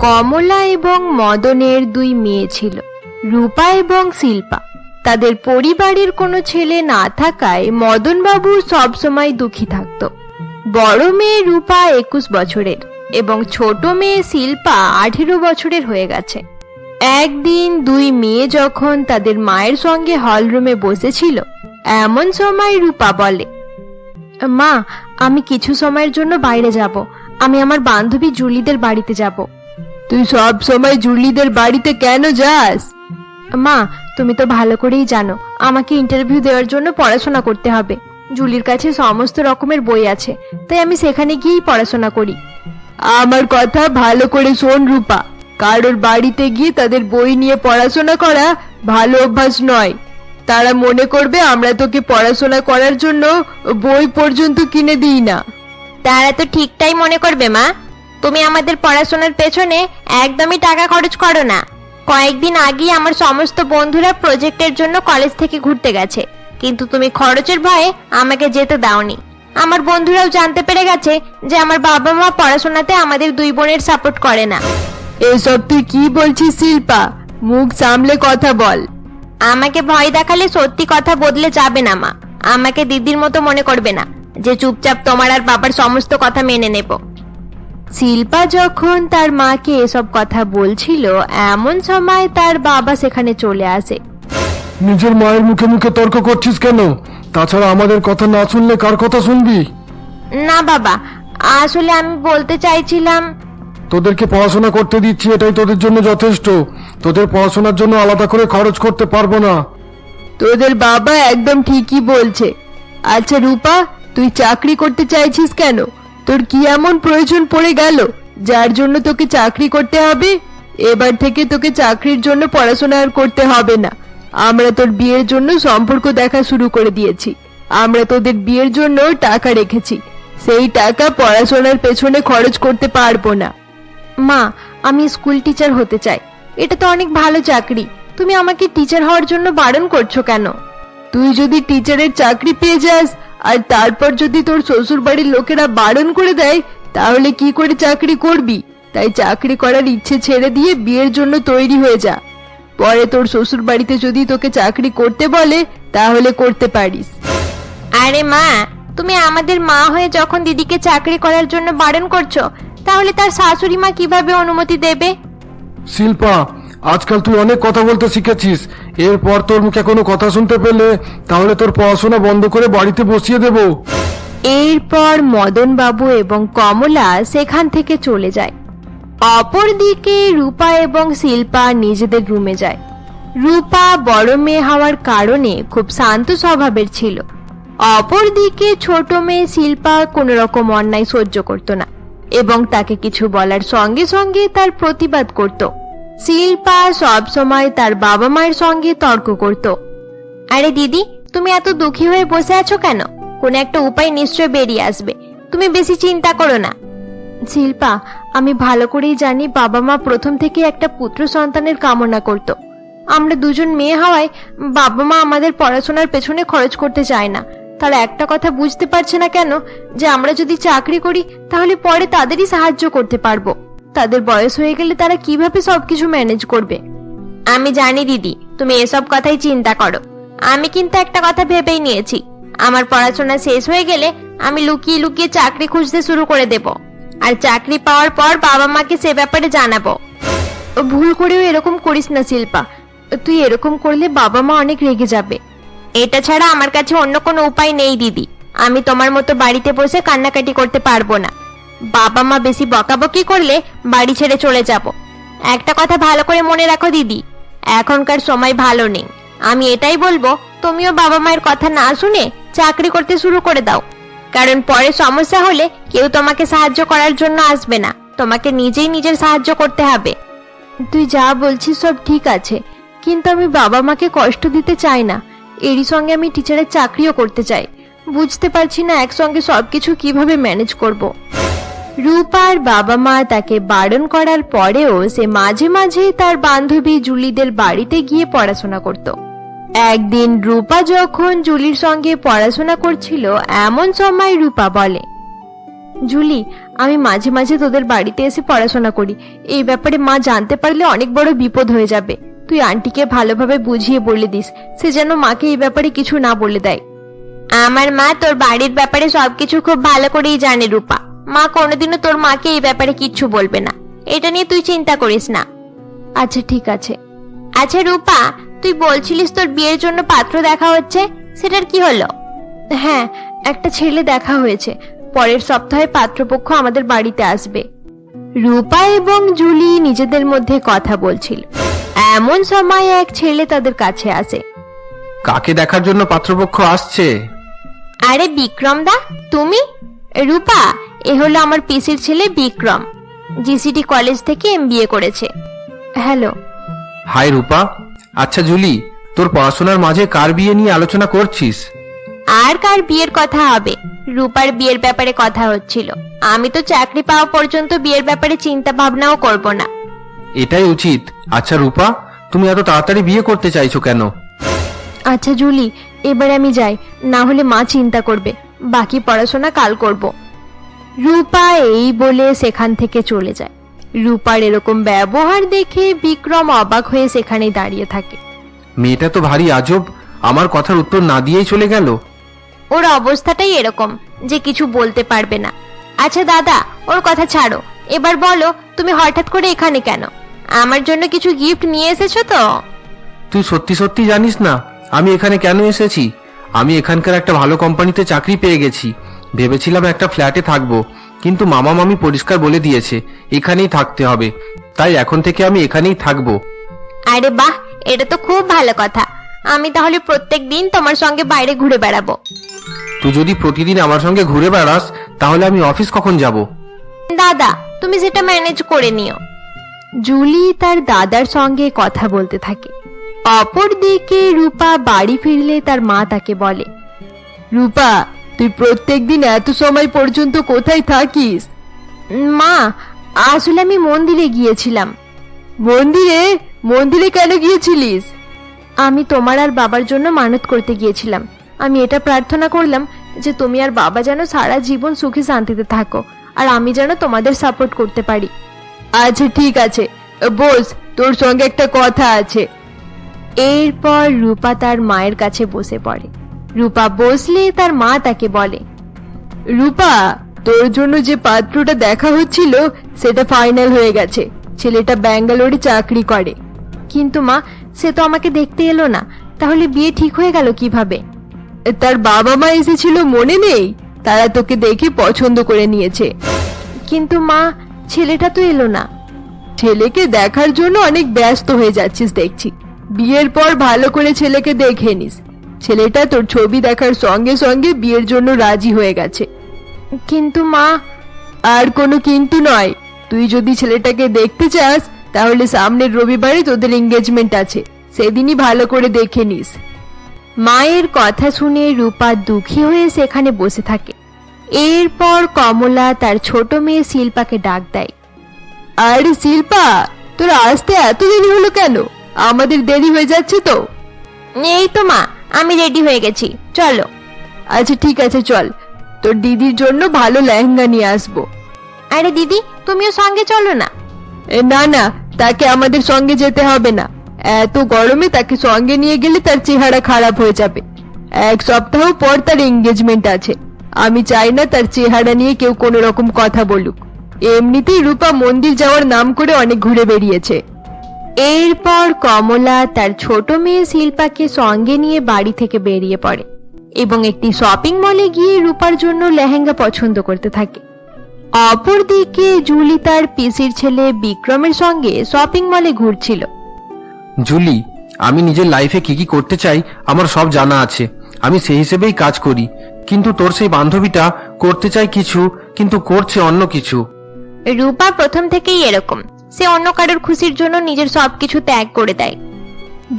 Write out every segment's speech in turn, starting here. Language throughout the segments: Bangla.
কমলা এবং মদনের দুই মেয়ে ছিল, রূপা এবং শিল্পা। তাদের পরিবারের কোনো ছেলে না থাকায় মদনবাবু সবসময় দুঃখী থাকত। বড় মেয়ে রূপা 21 বছরের এবং ছোট মেয়ে শিল্পা 18 বছরের হয়ে গেছে। একদিন দুই মেয়ে যখন তাদের মায়ের সঙ্গে হলরুমে বসেছিল, এমন সময় রূপা বলে, মা, আমি কিছু সময়ের জন্য বাইরে যাব। আমি আমার বান্ধবী জুলিদের বাড়িতে যাব। তুই সব সময় জুলিদের বাড়িতে কেন যাস? মা, তুমি তো ভালো করেই জানো আমাকে ইন্টারভিউ দেওয়ার জন্য পড়াশোনা করতে হবে। জুলির কাছে সমস্ত রকমের বই আছে, তাই আমি সেখানে গিয়েই পড়াশোনা করি। আমার কথা ভালো করে শোন রূপা, কারোর বাড়িতে গিয়ে তাদের বই নিয়ে পড়াশোনা করা ভালো অভ্যাস নয়। তারা মনে করবে আমরা তোকে পড়াশোনা করার জন্য বই পর্যন্ত কিনে দিই না। তারা তো ঠিকটাই মনে করবে মা। তুমি আমাদের পড়াশোনার পেছনে একদমই টাকা খরচ করো না। কয়েকদিন আগেই আমার সমস্ত বন্ধুরা প্রজেক্টের জন্য কলেজ থেকে ঘুরতে গেছে, কিন্তু তুমি খরচের ভয়ে আমাকে যেতে দাওনি। আমার বন্ধুরাও জানতে পেরে গেছে যে আমার বাবা মা পড়াশোনাতে আমাদের দুই বোনের সাপোর্ট করে না। এসব তুই কি বলছিস শিল্পা? মুখ সামলে কথা বল। আমাকে ভয় দেখালে সত্যি কথা বদলে যাবে না মা। আমাকে দিদির মতো মনে করবে না যে চুপচাপ তোমার আর বাবার সমস্ত কথা মেনে নেব। শিল্পা যখন তার মাকে এসব কথা বলছিল, এমন সময় তার বাবা সেখানে চলে আসে। নিজের মায়ের মুখে মুখে তর্ক করছিস কেন? তাছাড়া আমাদের কথা না শুনলে কার কথা শুনবি? না বাবা, আসলে আমি বলতে চাইছিলাম, তোদেরকে পড়াশোনা করতে দিচ্ছি, এটাই তোদের জন্য যথেষ্ট। তোদের পড়াশোনার জন্য আলাদা করে খরচ করতে পারবো না। তোদের বাবা একদম ঠিকই বলছে। আচ্ছা রূপা, তুই চাকরি করতে চাইছিস কেন? তোর কি এমন প্রয়োজন পড়ে গেল যার জন্য তোকে চাকরি করতে হবে? এবার থেকে তোকে চাকরির জন্য পড়াশোনা আর করতে হবে না। আমরা তোর বিয়ের জন্য সম্পর্ক দেখা শুরু করে দিয়েছি। আমরা তোদের বিয়ের জন্য টাকা রেখেছি, সেই টাকা পড়াশোনার পেছনে খরচ করতে পারবো না। মা, আমি স্কুল টিচার হতে চাই। এটা তো অনেক ভালো চাকরি। তুমি আমাকে টিচার হওয়ার জন্য বারণ করছো কেন? তুই যদি টিচারের চাকরি পেয়ে যাস আর তারপর যদি তোর শ্বশুর বাড়ির লোকেরা বারণ করে দেয়, তাহলে কি করে চাকরি করবি? তাই চাকরি করার ইচ্ছে ছেড়ে দিয়ে বিয়ের জন্য তৈরি হয়ে যা। পরে তোর শ্বশুর বাড়িতে যদি তোকে চাকরি করতে বলে তাহলে করতে পারিস। আরে মা, তুমি আমাদের মা হয়ে যখন দিদিকে চাকরি করার জন্য বারণ করছো, তাহলে তার শাশুড়ি মা কিভাবে অনুমতি দেবে? শিল্পা, আজকাল তুই অনেক কথা বলতে শিখেছিস। এরপর তোর মুখে কোনো কথা শুনতে পেলে তাহলে তোর পড়াশোনা বন্ধ করে বাড়িতে বসিয়ে দেব। এরপর মদন বাবু এবং কমলা সেখান থেকে চলে যায়। অপরদিকে রূপা এবং শিল্পা নিজেদের রুমে যায়। রূপা বড় মেয়ে হওয়ার কারণে খুব শান্ত স্বভাবের ছিল। অপরদিকে ছোট মেয়ে শিল্পা কোনো রকম অন্যায় সহ্য করত না এবং তাকে কিছু বলার সঙ্গে সঙ্গে তার প্রতিবাদ করত। শিল্পা সব সময় তার বাবা মায়ের সঙ্গে তর্ক করত। আরে দিদি, তুমি এত দুঃখী হয়ে বসে আছো কেন? কোনো একটা উপায় নিশ্চয় বেরিয়ে আসবে। তুমি বেশি চিন্তা করো না। শিল্পা, আমি ভালো করেই জানি বাবা মা প্রথম থেকে একটা পুত্র সন্তানের কামনা করত। আমরা দুজন মেয়ে হওয়ায় বাবা মা আমাদের পড়াশোনার পেছনে খরচ করতে চায় না। তারা একটা কথা বুঝতে পারছে না কেন, যে আমরা যদি চাকরি করি তাহলে পরে তাদেরই সাহায্য করতে পারবো। তাদের বয়স হয়ে গেলে তারা কিভাবে সবকিছু ম্যানেজ করবে? আমি জানি দিদি, তুমি এসব কথাই চিন্তা করো। আমি কিন্তু একটা কথা ভেবেই নিয়েছি। আমার পড়াশোনা শেষ হয়ে গেলে আমি লুকিয়ে লুকিয়ে চাকরি খুঁজতে শুরু করে দেব, আর চাকরি পাওয়ার পর বাবা মাকে সে ব্যাপারে জানাবো। ভুল করেও এরকম করিস না শিল্পা। তুই এরকম করলে বাবা মা অনেক রেগে যাবে। এটা ছাড়া আমার কাছে অন্য কোনো উপায় নেই দিদি। আমি তোমার মতো বাড়িতে বসে কান্নাকাটি করতে পারবো না। বাবা মা বেশি বকাবকি করলে বাড়ি ছেড়ে চলে যাব। একটা কথা ভালো করে মনে রাখো দিদি, এখনকার সময় ভালো নেই। আমি এটাই বলবো, তুমিও বাবা মায়ের কথা না শুনে চাকরি করতে শুরু করে দাও। কারণ পরে সমস্যা হলে কেউ তোমাকে সাহায্য করার জন্য আসবে না। তোমাকে নিজেই নিজের সাহায্য করতে হবে। তুই যা বলছিস সব ঠিক আছে, কিন্তু আমি বাবা মাকে কষ্ট দিতে চাই না। এরই সঙ্গে আমি টিচারের চাকরিও করতে চাই। বুঝতে পারছি না একসঙ্গে সবকিছু কিভাবে ম্যানেজ করব। রূপার বাবা মা তাকে বারণ করার পরেও সে মাঝে মাঝে তার বান্ধবী জুলিদের বাড়িতে গিয়ে পড়াশোনা করত। একদিন রূপা যখন জুলির সঙ্গে পড়াশোনা করছিল, এমন সময় রূপা বলে, জুলি, আমি মাঝে মাঝে তোদের বাড়িতে এসে পড়াশোনা করি। এই ব্যাপারে মা জানতে পারলে অনেক বড় বিপদ হয়ে যাবে। তুই আন্টিকে ভালোভাবে বুঝিয়ে বলে দিস, সে যেন মাকে এই ব্যাপারে কিছু না বলে দেয়। আমার মা তোর বাড়ির ব্যাপারে সবকিছু খুব ভালো করেই জানে রূপা। মা কোনোদিনও তোর মাকে এই ব্যাপারে কিচ্ছু বলবে না, এটা নিয়ে তুই চিন্তা করিস না। আচ্ছা ঠিক আছে। আচ্ছা রূপা, তুই বলছিলিস তোর বিয়ের জন্য পাত্র দেখা হচ্ছে, সেটার কি হলো? হ্যাঁ, একটা ছেলে দেখা হয়েছে। পরের সপ্তাহে পাত্রপক্ষ আমাদের বাড়িতে আসবে। রূপা এবং জুলি নিজেদের মধ্যে কথা বলছিল, এমন সময় এক ছেলে তাদের কাছে আসে। কাকে দেখার জন্য পাত্রপক্ষ আসছে? আরে বিক্রম দা, তুমি? রূপা, এ হলো আমার পিসির ছেলে বিক্রম, জিসিটি কলেজ থেকে এমবিএ করেছে। হ্যালো। হাই রূপা। আচ্ছা জুলি, তোর পড়াশোনার মাঝে কার বিয়ে নিয়ে আলোচনা করছিস? আর কার বিয়ের কথা হবে? রূপার বিয়ের ব্যাপারে কথা হচ্ছিল। আমি তো চাকরি পাওয়া পর্যন্ত বিয়ের ব্যাপারে চিন্তা ভাবনাও করব না। এটাই উচিত। আচ্ছা রূপা, তুমি এত তাড়াতাড়ি বিয়ে করতে চাইছো কেন? আচ্ছা জুলি, এবার আমি যাই, না হলে মা চিন্তা করবে। বাকি পড়াশোনা কাল করব। রূপা এই বলে সেখান থেকে চলে যায়। রূপার এরকম ব্যবহার দেখে বিক্রম অবাক হয়ে সেখানেই দাঁড়িয়ে থাকে। মেয়েটা তো ভারী আজব, আমার কথার উত্তর না দিয়েই চলে গেল। ওর অবস্থাটাই এরকম যে কিছু বলতে পারবে না। আচ্ছা দাদা, ওর কথা ছাড়ো, এবার বলো তুমি হঠাৎ করে এখানে কেন? আমার জন্য কিছু গিফট নিয়ে এসেছো তো? তুই সত্যি সত্যি জানিস না আমি এখানে কেন এসেছি? আমি এখানকার একটা ভালো কোম্পানিতে চাকরি পেয়ে গেছি। ভেবেছিলাম একটা ফ্ল্যাটে থাকবো, কিন্তু মামা মামি পরিষ্কার বলে দিয়েছে এখানেই থাকতে হবে, তাই এখন থেকে আমি এখানেই থাকবো। আরে বাহ, এটা তো খুব ভালো কথা। আমি তাহলে প্রত্যেক দিন তোমার সঙ্গে বাইরে ঘুরে বেড়াবো। তুই যদি প্রতিদিন আমার সঙ্গে ঘুরে বেড়াস তাহলে আমি অফিস কখন যাব? দাদা, তুমি সেটা ম্যানেজ করে নিও। জুলি তার দাদার সঙ্গে কথা বলতে থাকে। অপরদিকে রূপা বাড়ি ফিরলে তার মা তাকে বলে, রূপা, তুই প্রত্যেকদিন এত সময় পর্যন্ত কোথায় থাকিস? মা, আসলে আমি মন্দিরে গিয়েছিলাম। মন্দিরে? মন্দিরে কেন গিয়েছিলিস? আমি তোমার আর বাবার জন্য মানত করতে গিয়েছিলাম। আমি এটা প্রার্থনা করলাম যে তুমি আর বাবা যেন সারা জীবন সুখে শান্তিতে থাকো, আর আমি যেন তোমাদের সাপোর্ট করতে পারি। আচ্ছা ঠিক আছে, বস, তোর সঙ্গে একটা কথা আছে। এরপর রূপা তার মায়ের কাছে বসে পড়ে। রূপা বসলে তার মা তাকে বলে, রূপা, তোর জন্য যে পাত্রটা দেখা হচ্ছিল সেটা ফাইনাল হয়ে গেছে। ছেলেটা ব্যাঙ্গালোরে চাকরি করে। কিন্তু মা, সে তো আমাকে দেখতে এলো না, তাহলে বিয়ে ঠিক হয়ে গেল কিভাবে? তার বাবা মা এসেছিল, মনে নেই? তারা তোকে দেখে পছন্দ করে নিয়েছে। কিন্তু মা, ছেলেটা তো এলো না। ছেলেকে দেখার জন্য অনেক ব্যস্ত হয়ে যাচ্ছিস দেখছি। বিয়ের পর ভালো করে ছেলেকে দেখে নিস। ছেলেটা তোর ছবি দেখার সঙ্গে সঙ্গে বিয়ের জন্য রাজি হয়ে গেছে। কিন্তু মা। আর কোনো কিন্তু নয়। তুই যদি ছেলেটাকে দেখতে চাস তাহলে সামনের রবিবারে তোদের এঙ্গেজমেন্ট আছে, সেদিনই ভালো করে দেখে নিস। মায়ের কথা শুনে রূপা দুঃখী হয়ে সেখানে বসে থাকে। এরপর কমলা তার ছোট মেয়ে শিল্পাকে ডাক দেয়। আরে শিল্পা, তোর আসতে এত দেরি হলো কেন? আমাদের দেরি হয়ে যাচ্ছে তো। এই তো মা, আমি রেডি হয়ে গেছি, চলো। আচ্ছা ঠিক আছে, চল। তোর দিদির জন্য ভালো লেহেঙ্গা নিয়ে আসবো। আরে দিদি, তুমিও সঙ্গে চলো না। না না, তাকে আমাদের সঙ্গে যেতে হবে না। এত গরমে তাকে সঙ্গে নিয়ে গেলে তার চেহারা খারাপ হয়ে যাবে। এক সপ্তাহ পর তার এঙ্গেজমেন্ট আছে। আমি চাই না তার চেহারা নিয়ে কেউ কোনো রকম কথা বলুক। এমনিতেই রূপা মন্দির যাওয়ার নাম করে অনেক ঘুরে বেরিয়েছে। এরপর কমলা তার ছোট মেয়ে শিল্পাকে সঙ্গে নিয়ে বাড়ি থেকে বেরিয়ে পড়ে এবং একটি শপিং মলে গিয়ে রূপার জন্য লেহেঙ্গা পছন্দ করতে থাকে। অপরদিকে জুলি তার পিসির ছেলে বিক্রমের সঙ্গে শপিং মলে ঘুরছিল। জুলি, আমি নিজের লাইফে কি কি করতে চাই আমার সব জানা আছে। আমি সেই হিসেবেই কাজ করি, কিন্তু তোর সেই বান্ধবীটা করতে চায় কিছু কিন্তু করছে অন্য কিছু। রূপা প্রথম থেকেই এরকম, সে অন্য কারোর খুশির জন্য নিজের সবকিছু ত্যাগ করে দেয়।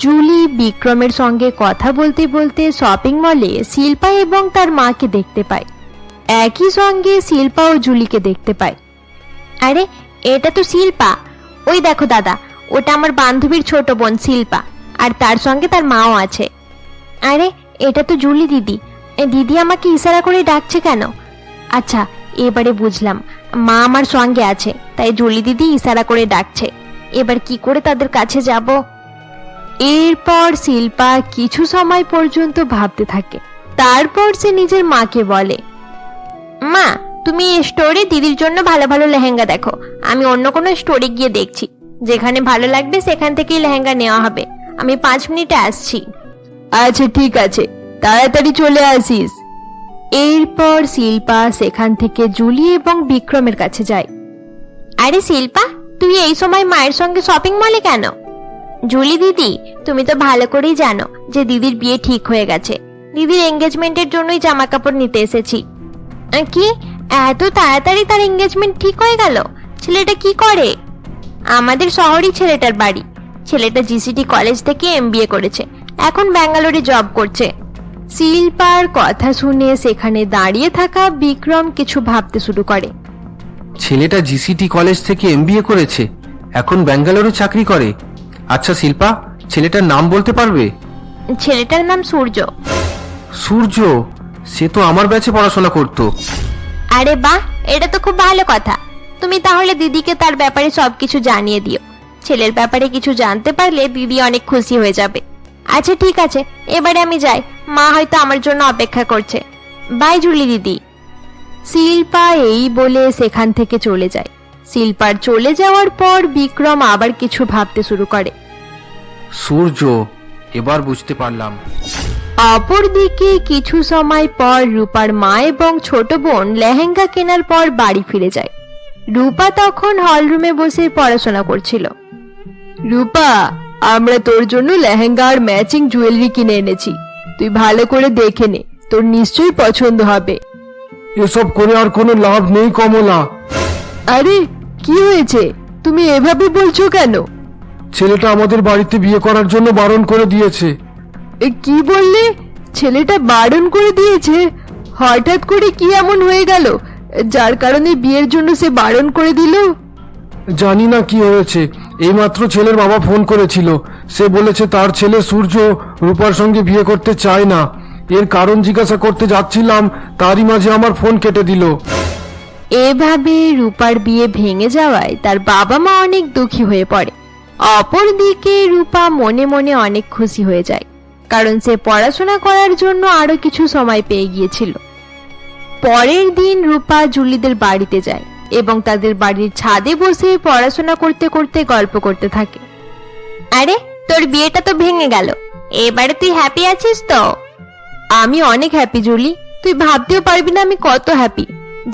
জুলি বিক্রমের সঙ্গে কথা বলতে বলতে শপিং মলে শিল্পা এবং তার মাকে দেখতে পায়। একই সঙ্গে শিল্পা ও জুলিকে দেখতে পায়। আরে, এটা তো শিল্পা। ওই দেখো দাদা, ওটা আমার বান্ধবীর ছোট বোন শিল্পা, আর তার সঙ্গে তার মাও আছে। আরে, এটা তো জুলি দিদি। দিদি আমাকে ইশারা করে ডাকছে কেন? আচ্ছা, এবারে বুঝলাম মা আমার সঙ্গে আছে, তাই জুলি দিদি ইশারা করে ডাকছে। এবার কি করে তাদের কাছে যাব? এরপর শিল্পা কিছু সময় পর্যন্ত ভাবতে থাকে। তারপর সে নিজের মাকে বলে, মা তুমি এই স্টোরে দিদির জন্য ভালো ভালো লেহেঙ্গা দেখো, আমি অন্য কোনো স্টোরে গিয়ে দেখছি, যেখানে ভালো লাগবে সেখান থেকেই লেহেঙ্গা নেওয়া হবে। আমি 5 মিনিটে আসছি। আচ্ছা ঠিক আছে, তাড়াতাড়ি চলে আসিস। এরপর শিল্পা সেখান থেকে জুলি এবং বিক্রমের কাছে যায়। আরে শিল্পা, তুই এই সময় মায়ের সঙ্গে শপিং মলে কেন? জুলি দিদি, তুমি তো ভালো করেই জানো যে দিদির বিয়ে ঠিক হয়ে গেছে। দিদির এঙ্গেজমেন্টের জন্যই জামা কাপড় নিতে এসেছি। কি এত তাড়াতাড়ি তার এঙ্গেজমেন্ট ঠিক হয়ে গেল? ছেলেটা কি করে? আমাদের শহরেই ছেলেটার বাড়ি। ছেলেটা জিসিটি কলেজ থেকে এমবিএ করেছে, এখন ব্যাঙ্গালোরে জব করছে। শিল্পার কথা শুনে সেখানে দাঁড়িয়ে থাকা বিক্রম কিছু ভাবতে শুরু করে। ছেলেটা জিসিটি কলেজ থেকে এমবিএ করেছে, এখন ব্যাঙ্গালোরে চাকরি করে। আচ্ছা শিল্পা, ছেলেটার নাম বলতে পারবে? ছেলেটার নাম সূর্য। সূর্য? সে তো আমার ব্যাচে পড়াশোনা করতো। আরে বাহ, এটা তো খুব ভালো কথা। তুমি তাহলে দিদিকে তার ব্যাপারে সবকিছু জানিয়ে দিও। ছেলের ব্যাপারে কিছু জানতে পারলে দিদি অনেক খুশি হয়ে যাবে। আচ্ছা ঠিক আছে, এবারে আমি যাই, মা হয়তো আমার জন্য অপেক্ষা করছে। বাই জুলি দিদি। শিল্পা এই বলে সেখান থেকে চলে যায়। শিল্পার চলে যাওয়ার পর বিক্রম আবার কিছু ভাবতে শুরু করে। সূর্য, এবার বুঝতে পারলাম। অপরদিকে কিছু সময় পর রূপার মা এবং ছোট বোন লেহেঙ্গা কেনার পর বাড়ি ফিরে যায়। রূপা তখন হলরুমে বসে পড়াশোনা করছিল। রূপা, আমরা তোর জন্য লেহেঙ্গা আর ম্যাচিং জুয়েলারি কিনে এনেছি, তুই ভালো করে দেখে নে, তোর নিশ্চয়ই পছন্দ হবে। এসব করে আর কোনো লাভ নেই কমলা। আরে কি হয়েছে, তুমি এভাবে বলছো কেন? ছেলেটা আমাদের বাড়িতে বিয়ে করার জন্য বারণ করে দিয়েছে। কি বললে? ছেলেটা বারণ করে দিয়েছে? হঠাৎ করে কি এমন হয়ে গেল যার কারণে বিয়ের জন্য সে বারণ করে দিল? জানি না কি হয়েছে, এইমাত্র ছেলের বাবা ফোন করেছিল। সে বলেছে তার ছেলে সূর্য রূপার সঙ্গে বিয়ে করতে চায় না। এর কারণ জিজ্ঞাসা করতে যাচ্ছিলাম, তারই মাঝে আমার ফোন কেটে দিল। এভাবে রূপার বিয়ে ভেঙে যাওয়ায় তার বাবা মা অনেক দুঃখী হয়ে পড়ে। অপরদিকে রূপা মনে মনে অনেক খুশি হয়ে যায়, কারণ সে পড়াশোনা করার জন্য আরো কিছু সময় পেয়ে গিয়েছিল। পরের দিন রূপা জুলিদের বাড়িতে যায় এবং তাদের বাড়ির ছাদে বসে পড়াশোনা করতে করতে গল্প করতে থাকে। আরে তোর বিয়েটা তো ভেঙে গেল, এবারে তুই হ্যাপি আছিস তো? আমি অনেক হ্যাপি জুলি, তুই ভাবতেও পারবি না আমি কত হ্যাপি।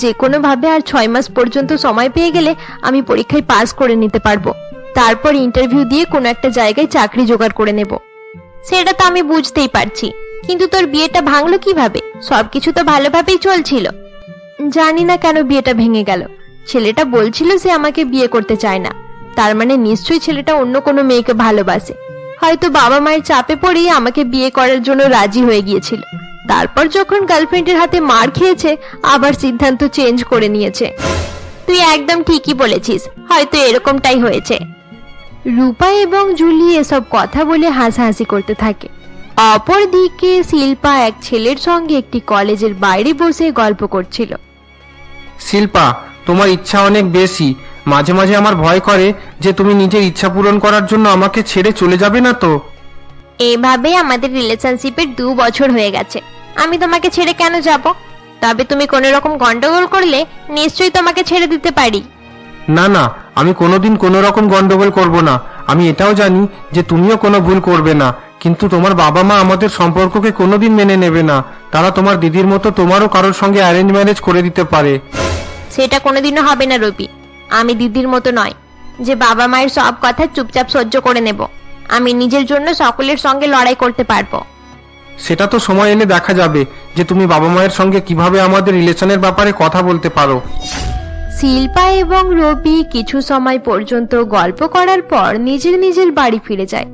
যে কোনো ভাবে আর 6 মাস পর্যন্ত সময় পেয়ে গেলে আমি পরীক্ষায় পাস করে নিতে পারবো। তারপর ইন্টারভিউ দিয়ে কোনো একটা জায়গায় চাকরি জোগাড় করে নেব। সেটা তো আমি বুঝতেই পারছি, কিন্তু তোর বিয়েটা ভাঙলো কিভাবে? সবকিছু তো ভালোভাবেই চলছিল। জানি না কেন বিয়েটা ভেঙে গেল। ছেলেটা বলছিল সে আমাকে বিয়ে করতে চায় না, তার মানে নিশ্চয়ই ছেলেটা অন্য কোনো মেয়েকে ভালোবাসে। হয়তো বাবা মায়ের চাপে পড়েই আমাকে বিয়ে করার জন্য রাজি হয়ে গিয়েছিল। তারপর যখন গার্লফ্রেন্ডের হাতে মার খেয়েছে আবার সিদ্ধান্ত চেঞ্জ করে নিয়েছে। তুই একদম ঠিকই বলেছিস, হয়তো এরকমটাই হয়েছে। রূপা এবং জুলি এসব কথা বলে হাসাহাসি করতে থাকে। অপরদিকে শিল্পা এক ছেলের সঙ্গে একটি কলেজের বাইরে বসে গল্প করছিল। শিল্পা, তোমার ইচ্ছা অনেক বেশি। মাঝে মাঝে আমার ভয় করে যে তুমি নিজের ইচ্ছা পূরণ করার জন্য আমাকে ছেড়ে চলে যাবে না তো? এভাবে আমাদের রিলেশনশিপের 2 বছর হয়ে গেছে, আমি তোমাকে ছেড়ে কেন যাব? তবে তুমি কোনো রকম গন্ডগোল করলে নিশ্চয়ই তোমাকে ছেড়ে দিতে পারি। না না, আমি কোনোদিন কোনো রকম গন্ডগোল করব না। আমি এটাও জানি যে তুমিও কোনো ভুল করবে না, কিন্তু তোমার বাবা মা আমাদের সম্পর্ককে কোনোদিন মেনে নেবে না। তারা তোমার দিদির মতো তোমারও কারোর সঙ্গে অ্যারেঞ্জ ম্যারেজ করে দিতে পারে। সেটা কোনোদিনও হবে না রবি। আমি দিদির মতো নয় যে বাবা মায়ের সব কথা চুপচাপ সহ্য করে নেব। আমি নিজের জন্য সকলের সঙ্গে লড়াই করতে পারবো। সেটা তো সময় এলে দেখা যাবে যে তুমি বাবা মায়ের সঙ্গে কিভাবে আমাদের রিলেশনের ব্যাপারে কথা বলতে পারো। শিল্পা এবং রবি কিছু সময় পর্যন্ত গল্প করার পর নিজের নিজের বাড়ি ফিরে যায়।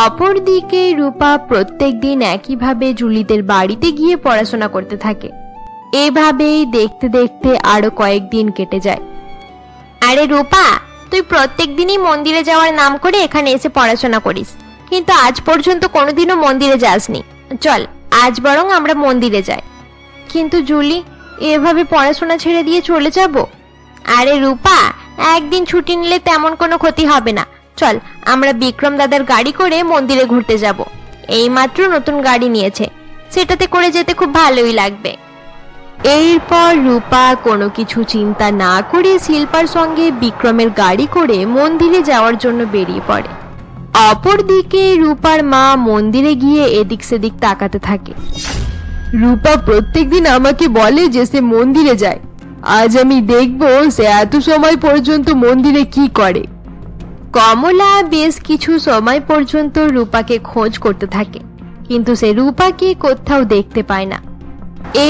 অপরদিকে রূপা প্রত্যেকদিন একইভাবে জুলিদের বাড়িতে গিয়ে পড়াশোনা করতে থাকে। এভাবেই দেখতে দেখতে আরো কয়েকদিন কেটে যায়। আরে রূপা, তুই প্রত্যেকদিনই মন্দিরে যাওয়ার নাম করে এখানে এসে পড়াশোনা করিস, কিন্তু আজ পর্যন্ত কোনোদিনও মন্দিরে যাসনি। চল আজ বরং আমরা মন্দিরে যাই। কিন্তু জুলি, এভাবে পড়াশোনা ছেড়ে দিয়ে চলে যাব? আরে রূপা, একদিন ছুটি নিলে তেমন কোনো ক্ষতি হবে না। চল, আমরা বিক্রম দাদার গাড়ি করে মন্দিরে ঘুরতে যাব। এইমাত্র নতুন গাড়ি নিয়েছে, সেটাতে করে যেতে খুব ভালোই লাগবে। এরপর রূপা কোনো কিছু চিন্তা না করে শিল্পার সঙ্গে বিক্রমের গাড়ি করে মন্দিরে যাওয়ার জন্য বেরিয়ে পড়ে। অপরদিকে রূপার মা মন্দিরে গিয়ে এদিক সেদিক তাকাতে থাকে। রূপা প্রত্যেকদিন আমাকে বলে যে সে মন্দিরে যায়। আজ আমি দেখবো সে এত সময় পর্যন্ত মন্দিরে কি করে। কমলা বেশ কিছু সময় পর্যন্ত রূপাকে খোঁজ করতে থাকে, কিন্তু সে রূপাকে কোথাও দেখতে পায় না।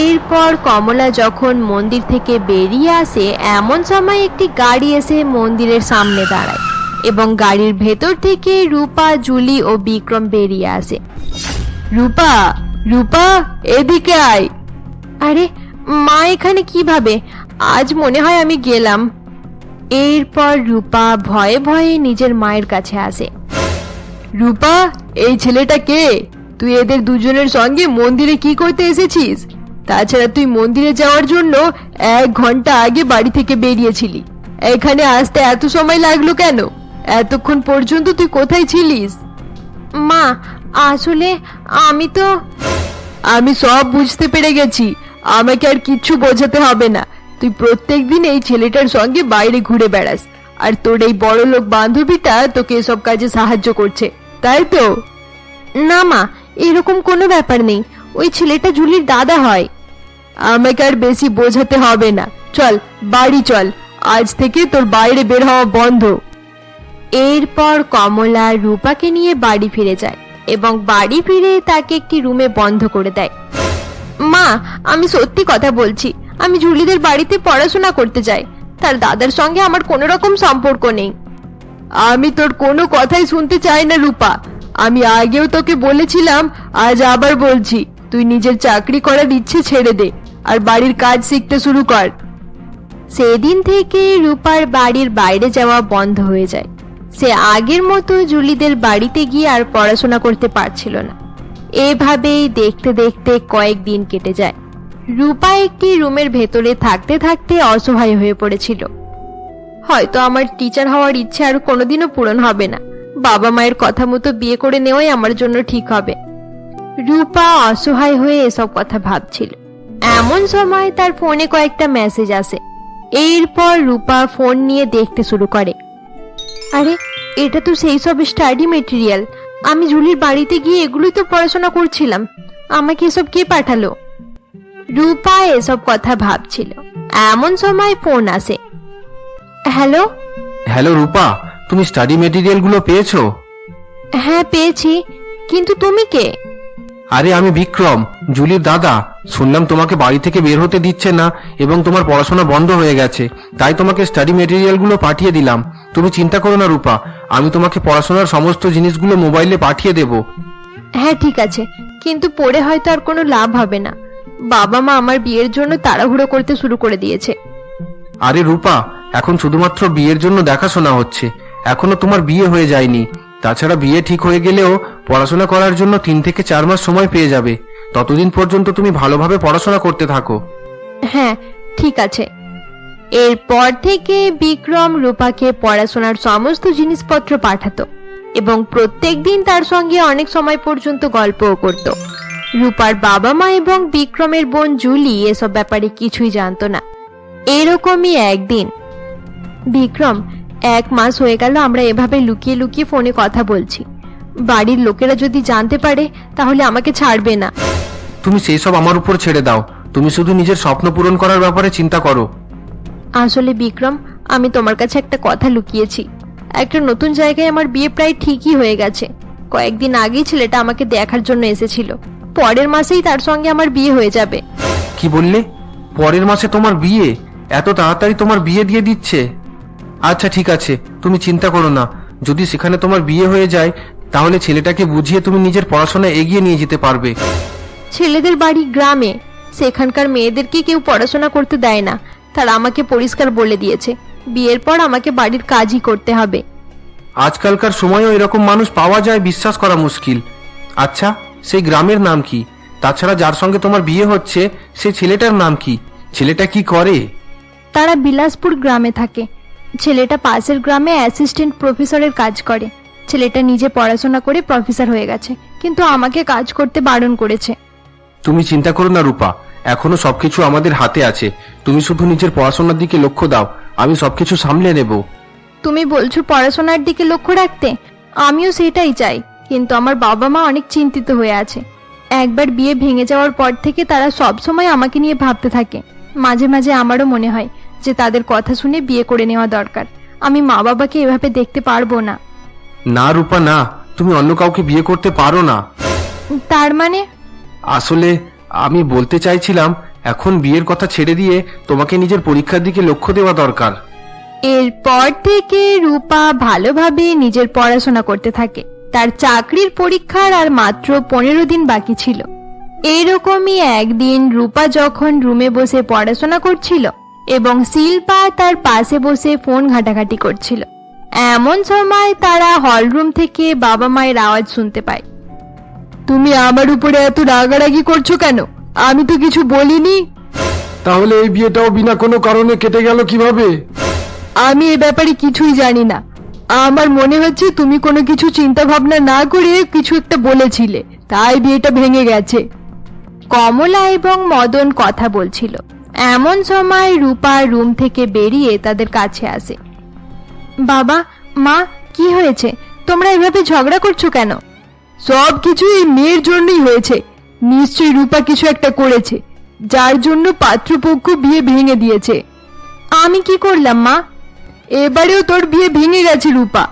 এরপর কমলা যখন মন্দির থেকে বেরিয়ে আসে, এমন সময় একটি গাড়ি এসে মন্দিরের সামনে দাঁড়ায় এবং গাড়ির ভেতর থেকে রূপা, জুলি ও বিক্রম বেরিয়ে আসে। রূপা, রূপা, এদিকে আয়। আরে মা এখানে কিভাবে? আজ মনে হয় আমি গেলাম। এরপর রূপা ভয়ে ভয়ে নিজের মায়ের কাছে আসে। রূপা, এই ছেলেটা কে? তুই এদের দুজনের সঙ্গে মন্দিরে কি করতে এসেছিস? তাছাড়া তুই মন্দিরে যাওয়ার জন্য 1 ঘন্টা আগে বাড়ি থেকে বেরিয়েছিলি। এখানে আসতে এত সময় লাগলো কেন? এতক্ষণ পর্যন্ত তুই কোথায় ছিলিস? মা, আসলে আমি সব বুঝতে পেরে গেছি। আমাকে আর কিচ্ছু বোঝাতে হবে না। তুই প্রত্যেকদিন এই ছেলেটার সঙ্গে বাইরে ঘুরে বেড়াস, আর তোর এই বড়লোক বান্ধবীটা তোকে এসব কাজে সাহায্য করছে, তাই তো? না মা, এরকম কোনো ব্যাপার নেই। ওই ছেলেটা জুলির দাদা হয়। আমাকে আর বেশি বোঝাতে হবে না। চল বাড়ি চল, আজ থেকে তোর বাইরে বের হওয়া বন্ধ। এরপর কমলা রূপাকে নিয়ে বাড়ি ফিরে যায় এবং বাড়ি ফিরে তাকে একটি রুমে বন্ধ করে দেয়। মা, আমি সত্যি কথা বলছি, আমি জুলিদের বাড়িতে পড়াশোনা করতে যাই। তার দাদার সঙ্গে আমার কোনো রকম সম্পর্ক নেই। আমি তোর কোনো কথাই শুনতে চাই না রূপা। আমি আগেও তোকে বলেছিলাম, আজ আবার বলছি, তুই নিজের চাকরি করার ইচ্ছে ছেড়ে দে আর বাড়ির কাজ শিখতে শুরু কর। সেদিন থেকে রূপার বাড়ির বাইরে যাওয়া বন্ধ হয়ে যায়। সে আগের মতো জুলিদের বাড়িতে গিয়ে আর পড়াশোনা করতে পারছিল না। এভাবেই দেখতে দেখতে কয়েকদিন কেটে যায়। রূপা একটি রুমের ভেতরে থাকতে থাকতে অসহায় হয়ে পড়েছিল। হয়তো আমার টিচার হওয়ার ইচ্ছে আর কোনোদিনও পূরণ হবে না। বাবা মায়ের কথা মতো বিয়ে করে নেওয়াই আমার জন্য ঠিক হবে। রূপা অসহায় হয়ে এসব কথা ভাবছিল। এমন সময় তার ফোনে কয়েকটা মেসেজ আসে। এরপর রূপা ফোন নিয়ে দেখতে শুরু করে। আরে, এটা তো সেই সব স্টাডি মেটেরিয়াল। আমি জুলির বাড়িতে গিয়ে এগুলোই তো পড়াশোনা করছিলাম। আমাকে এসব কে পাঠালো? রূপা এসব কথা ভাবছিল। এমন সময় ফোন আসে। হ্যালো। হ্যালো রূপা, তুমি স্টাডি মেটেরিয়ালগুলো পেয়েছো? হ্যাঁ পেয়েছি, কিন্তু তুমি কে? আরে আমি বিক্রম, জুলির দাদা। শুনলাম তোমাকে বাড়ি থেকে বের হতে দিচ্ছে না এবং তোমার পড়াশোনা বন্ধ হয়ে গেছে, তাই তোমাকে স্টাডি মেটেরিয়ালগুলো পাঠিয়ে দিলাম। তুমি চিন্তা করো না রূপা, আমি তোমাকে পড়াশোনার সমস্ত জিনিসগুলো মোবাইলে পাঠিয়ে দেব। হ্যাঁ ঠিক আছে, কিন্তু পড়ে হয়তো আর কোনো লাভ হবে না। বাবা মা আমার বিয়ের জন্য তাড়াহুড়ো করতে শুরু করে দিয়েছে। আরে রূপা, এখন শুধুমাত্র বিয়ের জন্য দেখাশোনা হচ্ছে, এখনো তোমার বিয়ে হয়ে যায়নি। তাছাড়া বিয়ে ঠিক হয়ে গেলেও পড়াশোনা করার জন্য 3 থেকে 4 মাস সময় পেয়ে যাবে। ততদিন পর্যন্ত তুমি ভালোভাবে পড়াশোনা করতে থাকো। হ্যাঁ ঠিক আছে। এরপর থেকে বিক্রম রূপাকে পড়াশোনার সমস্ত জিনিসপত্র পাঠাতো এবং প্রত্যেকদিন তার সঙ্গে অনেক সময় পর্যন্ত গল্পও করত। রূপার বাবা মা এবং বিক্রমের বোন জুলি এসব ব্যাপারে কিছুই জানতো না। এরকমই একদিন, বিক্রম, 1 মাস হয়ে গেল আমরা এভাবে লুকিয়ে লুকিয়ে ফোনে কথা বলছি। বাড়ির লোকেরা যদি জানতে পারে তাহলে আমাকে ছাড়বে না। তুমি সেই সব আমার উপর ছেড়ে দাও, তুমি শুধু নিজের স্বপ্ন পূরণ করার ব্যাপারে চিন্তা করো। আসলে বিক্রম, আমি তোমার কাছে একটা কথা লুকিয়েছি। একটা নতুন জায়গায় আমার বিয়ে প্রায় ঠিকই হয়ে গেছে। কয়েকদিন আগেই ছেলেটা আমাকে দেখার জন্য এসেছিল। পরের মাসেই তার সঙ্গে আমার বিয়ে হয়ে যাবে। কি বললে? পরের মাসে তোমার বিয়ে? এত তাড়াতাড়ি তোমার বিয়ে দিয়ে দিচ্ছে? আচ্ছা ঠিক আছে, তুমি চিন্তা করো না। যদি সেখানে তোমার বিয়ে হয়ে যায় তাহলে ছেলেটাকে বুঝিয়ে তুমি নিজের পড়াশোনা এগিয়ে নিয়ে যেতে পারবে। ছেলেদের বাড়ি গ্রামে, সেখানকার মেয়েদেরকে কেউ পড়াশোনা করতে দেয় না। তারা আমাকে পরিষ্কার বলে দিয়েছে, বিয়ের পর আমাকে বাড়ির কাজই করতে হবে। আজকালকার সময়েও এরকম মানুষ পাওয়া যায়, বিশ্বাস করা মুশকিল। আচ্ছা, সেই গ্রামের নাম কি? তাছাড়া যার সঙ্গে তোমার বিয়ে হচ্ছে সেই ছেলেটার নাম কি? ছেলেটা কি করে? তারা বিলাসপুর গ্রামে থাকে। ছেলেটা পাশের গ্রামে অ্যাসিস্ট্যান্ট প্রফেসরের কাজ করে। ছেলেটা নিজে পড়াশোনা করে প্রফেসর হয়ে গেছে, কিন্তু আমাকে কাজ করতে বারণ করেছে। তুমি চিন্তা করো না রূপা, এখনো সবকিছু আমাদের হাতে আছে। তুমি শুধু নিজের পড়াশোনার দিকে লক্ষ্য দাও, আমি সবকিছু সামলে নেব। তুমি বলছো পড়াশোনার দিকে লক্ষ্য রাখতে, আমিও সেটাই চাই, কিন্তু আমার বাবা মা অনেক চিন্তিত হয়ে আছে। একবার বিয়ে ভেঙে যাওয়ার পর থেকে তারা সব সময় আমাকে নিয়ে ভাবতে থাকে। মাঝে মাঝে আমারও মনে হয় যে তাদের কথা শুনে বিয়ে করে নেওয়া দরকার। আমি মা বাবাকে এভাবে দেখতে পারবো না। না রূপা না, তুমি অন্য কাউকে বিয়ে করতে পারো না। তার মানে? আসলে আমি বলতে চাইছিলাম, এখন বিয়ের কথা ছেড়ে দিয়ে তোমাকে নিজের পরীক্ষার দিকে লক্ষ্য দেওয়া দরকার। এরপর থেকে রূপা ভালোভাবে নিজের পড়াশোনা করতে থাকে। তার চাকরির পরীক্ষার আর মাত্র 15 দিন বাকি ছিল। এরকমই একদিন রূপা যখন রুমে বসে পড়াশোনা করছিল এবং শিল্পা তার পাশে বসে ফোন ঘাটাঘাটি করছিল, এমন সময় তারা হলরুম থেকে বাবা মায়ের আওয়াজ শুনতে পায়। তুমি আমার উপরে এত রাগারাগি করছো কেন? আমি তো কিছু বলিনি। তাহলে এই বিয়েটাও বিনা কোনো কারণে কেটে গেল কিভাবে? আমি এ ব্যাপারে কিছুই জানি না। আমার মনে হচ্ছে তুমি কোনো কিছু চিন্তা ভাবনা না করে কিছু একটা বলেছিলে, তাই বিয়েটা ভেঙে গেছে। কমলা এবং মদন কথা বলছিল। এমন সময় রূপা রুম থেকে বেরিয়ে তাদের কাছে আসে। বাবা মা, কি হয়েছে? তোমরা এভাবে ঝগড়া করছো কেন? সবকিছু এই মেয়ের জন্যই হয়েছে। নিশ্চয়ই রূপা কিছু একটা করেছে, যার জন্য পাত্রপক্ষ বিয়ে ভেঙে দিয়েছে। আমি কি করলাম মা? এবারেও তোর বিয়ে ভেঙে গেছে রূপা।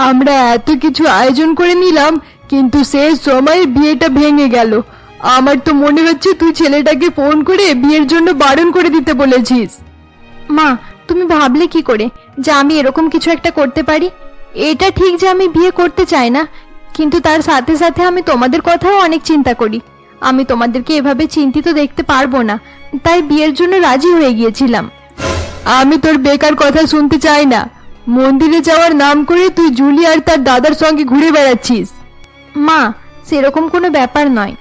আমরা এত কিছু আয়োজন করে নিলাম, কিন্তু শেষ সময়ে বিয়েটা ভেঙে গেল। আমার তো মনে হচ্ছে তুই ছেলেটাকে ফোন করে বিয়ের জন্য বারণ করে দিতে বলেছিস। মা, তুমি ভাবলে কি করে যে আমি এরকম কিছু একটা করতে পারি? এটা ঠিক যে আমি বিয়ে করতে চাই না, কিন্তু তার সাথে সাথে আমি তোমাদের কথাও অনেক চিন্তা করি। আমি তোমাদেরকে এভাবে চিন্তিত দেখতে পারবো না, তাই বিয়ের জন্য রাজি হয়ে গিয়েছিলাম। আমি তোর বেকার কথা শুনতে চাই না। মন্দিরে যাওয়ার নাম করে তুই জুলি আর তার দাদার সঙ্গে ঘুরে বেড়াচ্ছিস। মা, সেরকম কোনো ব্যাপার নয়।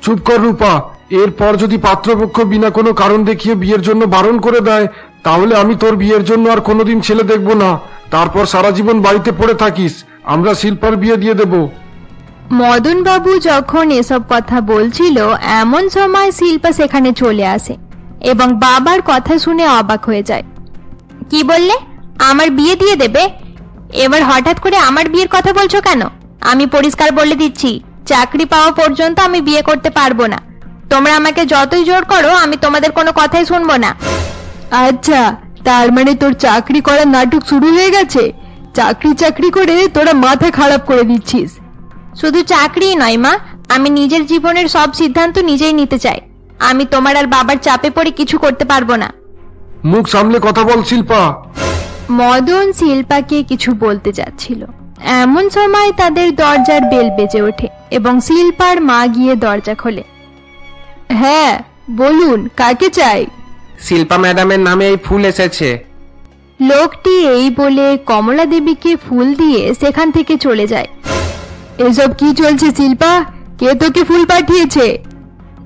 চুপ কর রূপা, এরপর যদি পাত্রপক্ষ বিনা কোনো কারণ দেখিয়ে বিয়ের জন্য বারণ করে দেয়, তাহলে আমি তোর বিয়ের জন্য আর কোনোদিন ছেলে দেখব না। তারপর সারা জীবন বাড়িতে পড়ে থাকিস। আমরা শিল্পার বিয়ে দিয়ে দেব। মদন বাবু যখন এসব কথা বলছিল, এমন সময় শিল্পা সেখানে চলে আসে এবং বাবার কথা শুনে অবাক হয়ে যায়। কি বললে? আমার বিয়ে দিয়ে দেবে? এবার হঠাৎ করে আমার বিয়ের কথা বলছো কেন? আমি পরিষ্কার বলে দিচ্ছি, চাকরি পাওয়া পর্যন্ত আমি বিয়ে করতে পারবো না। তোমরা আমাকে যতই জোর করো, আমি তোমাদের কোনো কথাই শুনবো না। আচ্ছা, তার মানে তোর চাকরি করার নাটক শুরু হয়ে গেছে। চাকরি করে তোরা মাথা খারাপ করে দিচ্ছিস। শুধু চাকরি নয় মা, আমি নিজের জীবনের সব সিদ্ধান্ত নিজেই নিতে চাই। আমি তোমার আর বাবার চাপে পড়ে কিছু করতে পারবো না। মুখ সামলে কথা বল শিল্পা। মদন শিল্পাকে কিছু বলতে যাচ্ছিল, এমন সময় তাদের দরজার বেল বেজে ওঠে এবং শিল্পার মা গিয়ে দরজা খোলে। হ্যাঁ বলুন, কাকে চাই? শিল্পা ম্যাডামের নামে এই ফুল এসেছে। লোকটি এই বলে কমলা দেবীকে ফুল দিয়ে সেখান থেকে চলে যায়। এসব কি চলছে শিল্পা? কে তোকে ফুল পাঠিয়েছে?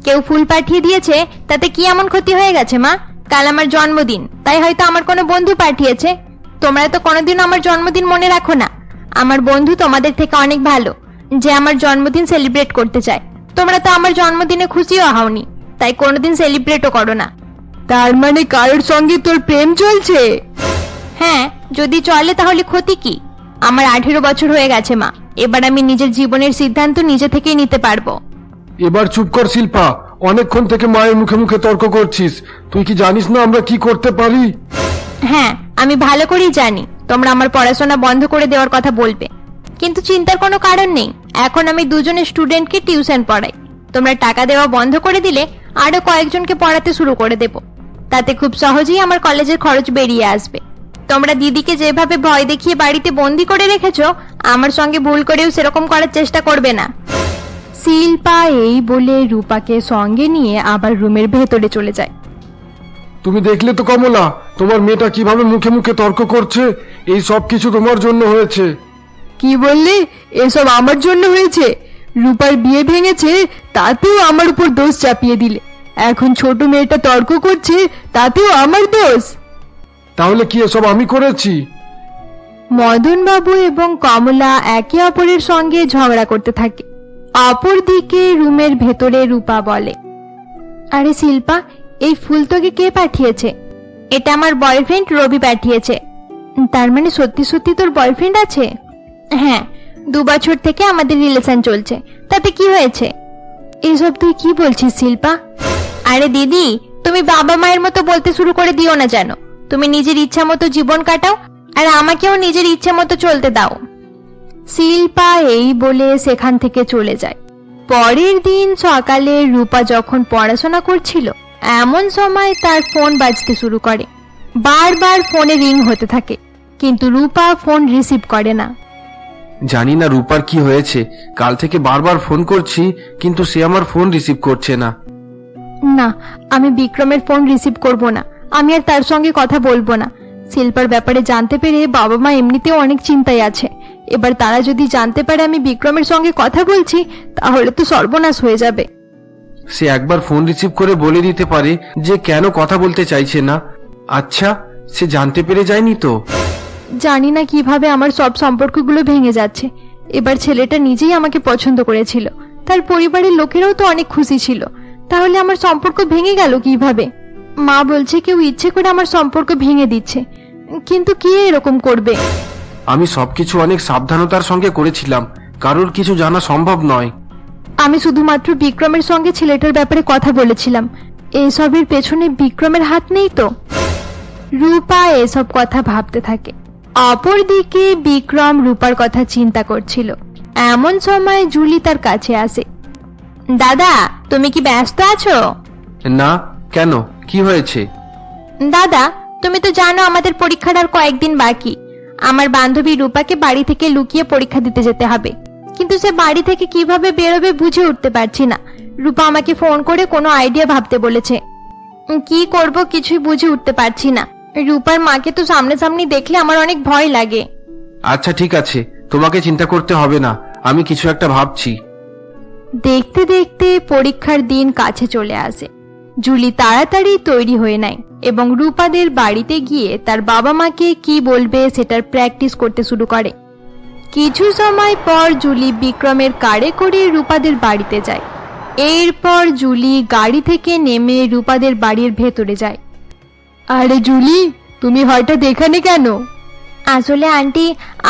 কেউ ফুল পাঠিয়ে দিয়েছে তাতে কি এমন ক্ষতি হয়ে গেছে মা? কাল আমার জন্মদিন, তাই হয়তো আমার কোনো বন্ধু পাঠিয়েছে। তোমরা তো কোনোদিন আমার জন্মদিন মনে রাখো না। আমার বন্ধু তোমাদের থেকে অনেক ভালো, যে আমার জন্মদিন সেলিব্রেট করতে চায়। তোমরা তো আমার জন্মদিনে খুশিও হওনি, তাই কোনোদিন সেলিব্রেটও করো না। তার মানে কারোর সঙ্গে তোর প্রেম চলছে? হ্যাঁ, যদি চলে তাহলে ক্ষতি কি? আমার 18 বছর হয়ে গেছে মা, এবার আমি নিজের জীবনের সিদ্ধান্ত নিজে থেকেই নিতে পারবো। এবার চুপ কর শিল্পা, অনেকক্ষণ থেকে মায়ের মুখে মুখে তর্ক করছিস। তুই কি জানিস না আমরা কি করতে পারি? হ্যাঁ, আমি ভালো করেই জানি তোমরা আমার পড়াশোনা বন্ধ করে দেওয়ার কথা বলবে, কিন্তু চিন্তার কোনো কারণ নেই। এখন আমি দুজনের স্টুডেন্টকে টিউশন পড়াই। তোমরা টাকা দেওয়া বন্ধ করে দিলে আরো কয়েকজনকে পড়াতে শুরু করে দেব। তাতে খুব সহজেই আমার কলেজের খরচ বেরিয়ে আসবে। তোমরা দিদিকে যেভাবে ভয় দেখিয়ে বাড়িতে বন্দি করে রেখেছো, আমার সঙ্গে ভুল করেও সেরকম করার চেষ্টা করবে না। শিল্পা এই বলে রূপাকে সঙ্গে নিয়ে আবার রুমের ভেতরে চলে যায়। তুমি দেখলে তো কমলা, তোমার মেয়েটা কিভাবে মুখে মুখে তর্ক করছে। এই সব কিছু তোমার জন্য হয়েছে। কি বললি? এসব আমার জন্য হয়েছে? রূপার বিয়ে ভেঙেছে, তাতেও আমার উপর দোষ চাপিয়ে দিলে। এখন ছোট মেয়েটা তর্ক করছে, তাতেও আমার দোষ? তাহলে কি এসব আমি করেছি? মদন বাবু এবং কমলা একে অপরের সঙ্গে ঝগড়া করতে থাকে। অপরদিকে রুমের ভেতরে রূপা বলে, আরে শিল্পা, এই ফুল তোকে কে পাঠিয়েছে? এটা আমার বয়ফ্রেন্ড রবি পাঠিয়েছে। তার মানে সত্যি সত্যি তোর বয়ফ্রেন্ড আছে? হ্যাঁ, 2 বছর থেকে আমাদের রিলেশন চলছে, তাতে কি হয়েছে? এসব তুই কি বলছিস শিল্পা? আরে দিদি, তুমি বাবা মায়ের মতো বলতে শুরু করে দিও না যেন। তুমি নিজের ইচ্ছা মতো জীবন কাটাও, আর আমাকেও নিজের ইচ্ছা মতো চলতে দাও। শিল্পা এই বলে সেখান থেকে চলে যায়। পরের দিন সকালে রূপা যখন পড়াশোনা করছিল, এমন সময় তার ফোন বাজতে শুরু করে। বারবার ফোনে রিং হতে থাকে, কিন্তু রূপা ফোন রিসিভ করে না। জানি না রূপার কি হয়েছে, কাল থেকে বারবার ফোন করছি কিন্তু সে আমার ফোন রিসিভ করছে না। না, আমি বিক্রমের ফোন রিসিভ করব না। আমি আর তার সঙ্গে কথা বলবো না। শিল্পার ব্যাপারে জানতে পেরে বাবা মা এমনিতেও অনেক চিন্তায় আছে। এবার তারা যদি জানতে পারে আমি বিক্রমের সঙ্গে কথা বলছি, তাহলে তো সর্বনাশ হয়ে যাবে। সে একবার ফোন রিসিভ করে বলে দিতে পারে যে কেন কথা বলতে চাইছে না। আচ্ছা, সে জানতে পেরে যায়নি তো? জানি না কিভাবে আমার সব সম্পর্কগুলো ভেঙে যাচ্ছে। এবার ছেলেটা নিজেই আমাকে পছন্দ করেছিল, তার পরিবারের লোকেরাও তো অনেক খুশি ছিল, তাহলে আমার সম্পর্ক ভেঙে গেল কিভাবে? মা বলছে কেউ ইচ্ছে করে আমার সম্পর্ক ভেঙে দিচ্ছে, কিন্তু কে এরকম করবে? আমি সবকিছু অনেক সাবধানতার সঙ্গে করেছিলাম, কারোর কিছু জানা সম্ভব নয়। আমি শুধুমাত্র বিক্রমের সঙ্গে ছেলেটার ব্যাপারে কথা বলেছিলাম। এসবের পেছনে বিক্রমের হাত নেই তো? রূপা এসব কথা ভাবতে থাকে। অপরদিকে বিক্রম রূপার কথা চিন্তা করছিল। এমন সময় জুলি তার কাছে আসে। দাদা, তুমি কি ব্যস্ত আছো? না, কেন, কি হয়েছে? দাদা, তুমি তো জানো আমাদের পরীক্ষার আর কয়েকদিন বাকি। আমার বান্ধবী রূপাকে বাড়ি থেকে লুকিয়ে পরীক্ষা দিতে যেতে হবে, কিন্তু সে বাড়ি থেকে কিভাবে বেরোবে বুঝে উঠতে পারছি না। রূপা আমাকে ফোন করে কোনো আইডিয়া ভাবতে বলেছে। কি করব কিছুই বুঝে উঠতে পারছি না। রূপার মাকে তো সামনাসামনি দেখলে আমার অনেক ভয় লাগে। আচ্ছা ঠিক আছে, তোমাকে চিন্তা করতে হবে না, আমি কিছু একটা ভাবছি। দেখতে দেখতে পরীক্ষার দিন কাছে চলে আসে। জুলি তাড়াতাড়ি তৈরি হয়ে নেয় এবং রূপাদের বাড়িতে গিয়ে তার বাবা মাকে কি বলবে সেটার প্র্যাকটিস করতে শুরু করে। কিছু সময় পর জুলি বিক্রমের কারে করে রূপাদের বাড়িতে যায়। এরপর জুলি গাড়ি থেকে নেমে রূপাদের বাড়ির ভেতরে যায়। আরে জুলি, তুমি হঠাৎ এখানে কেন? আসলে আন্টি,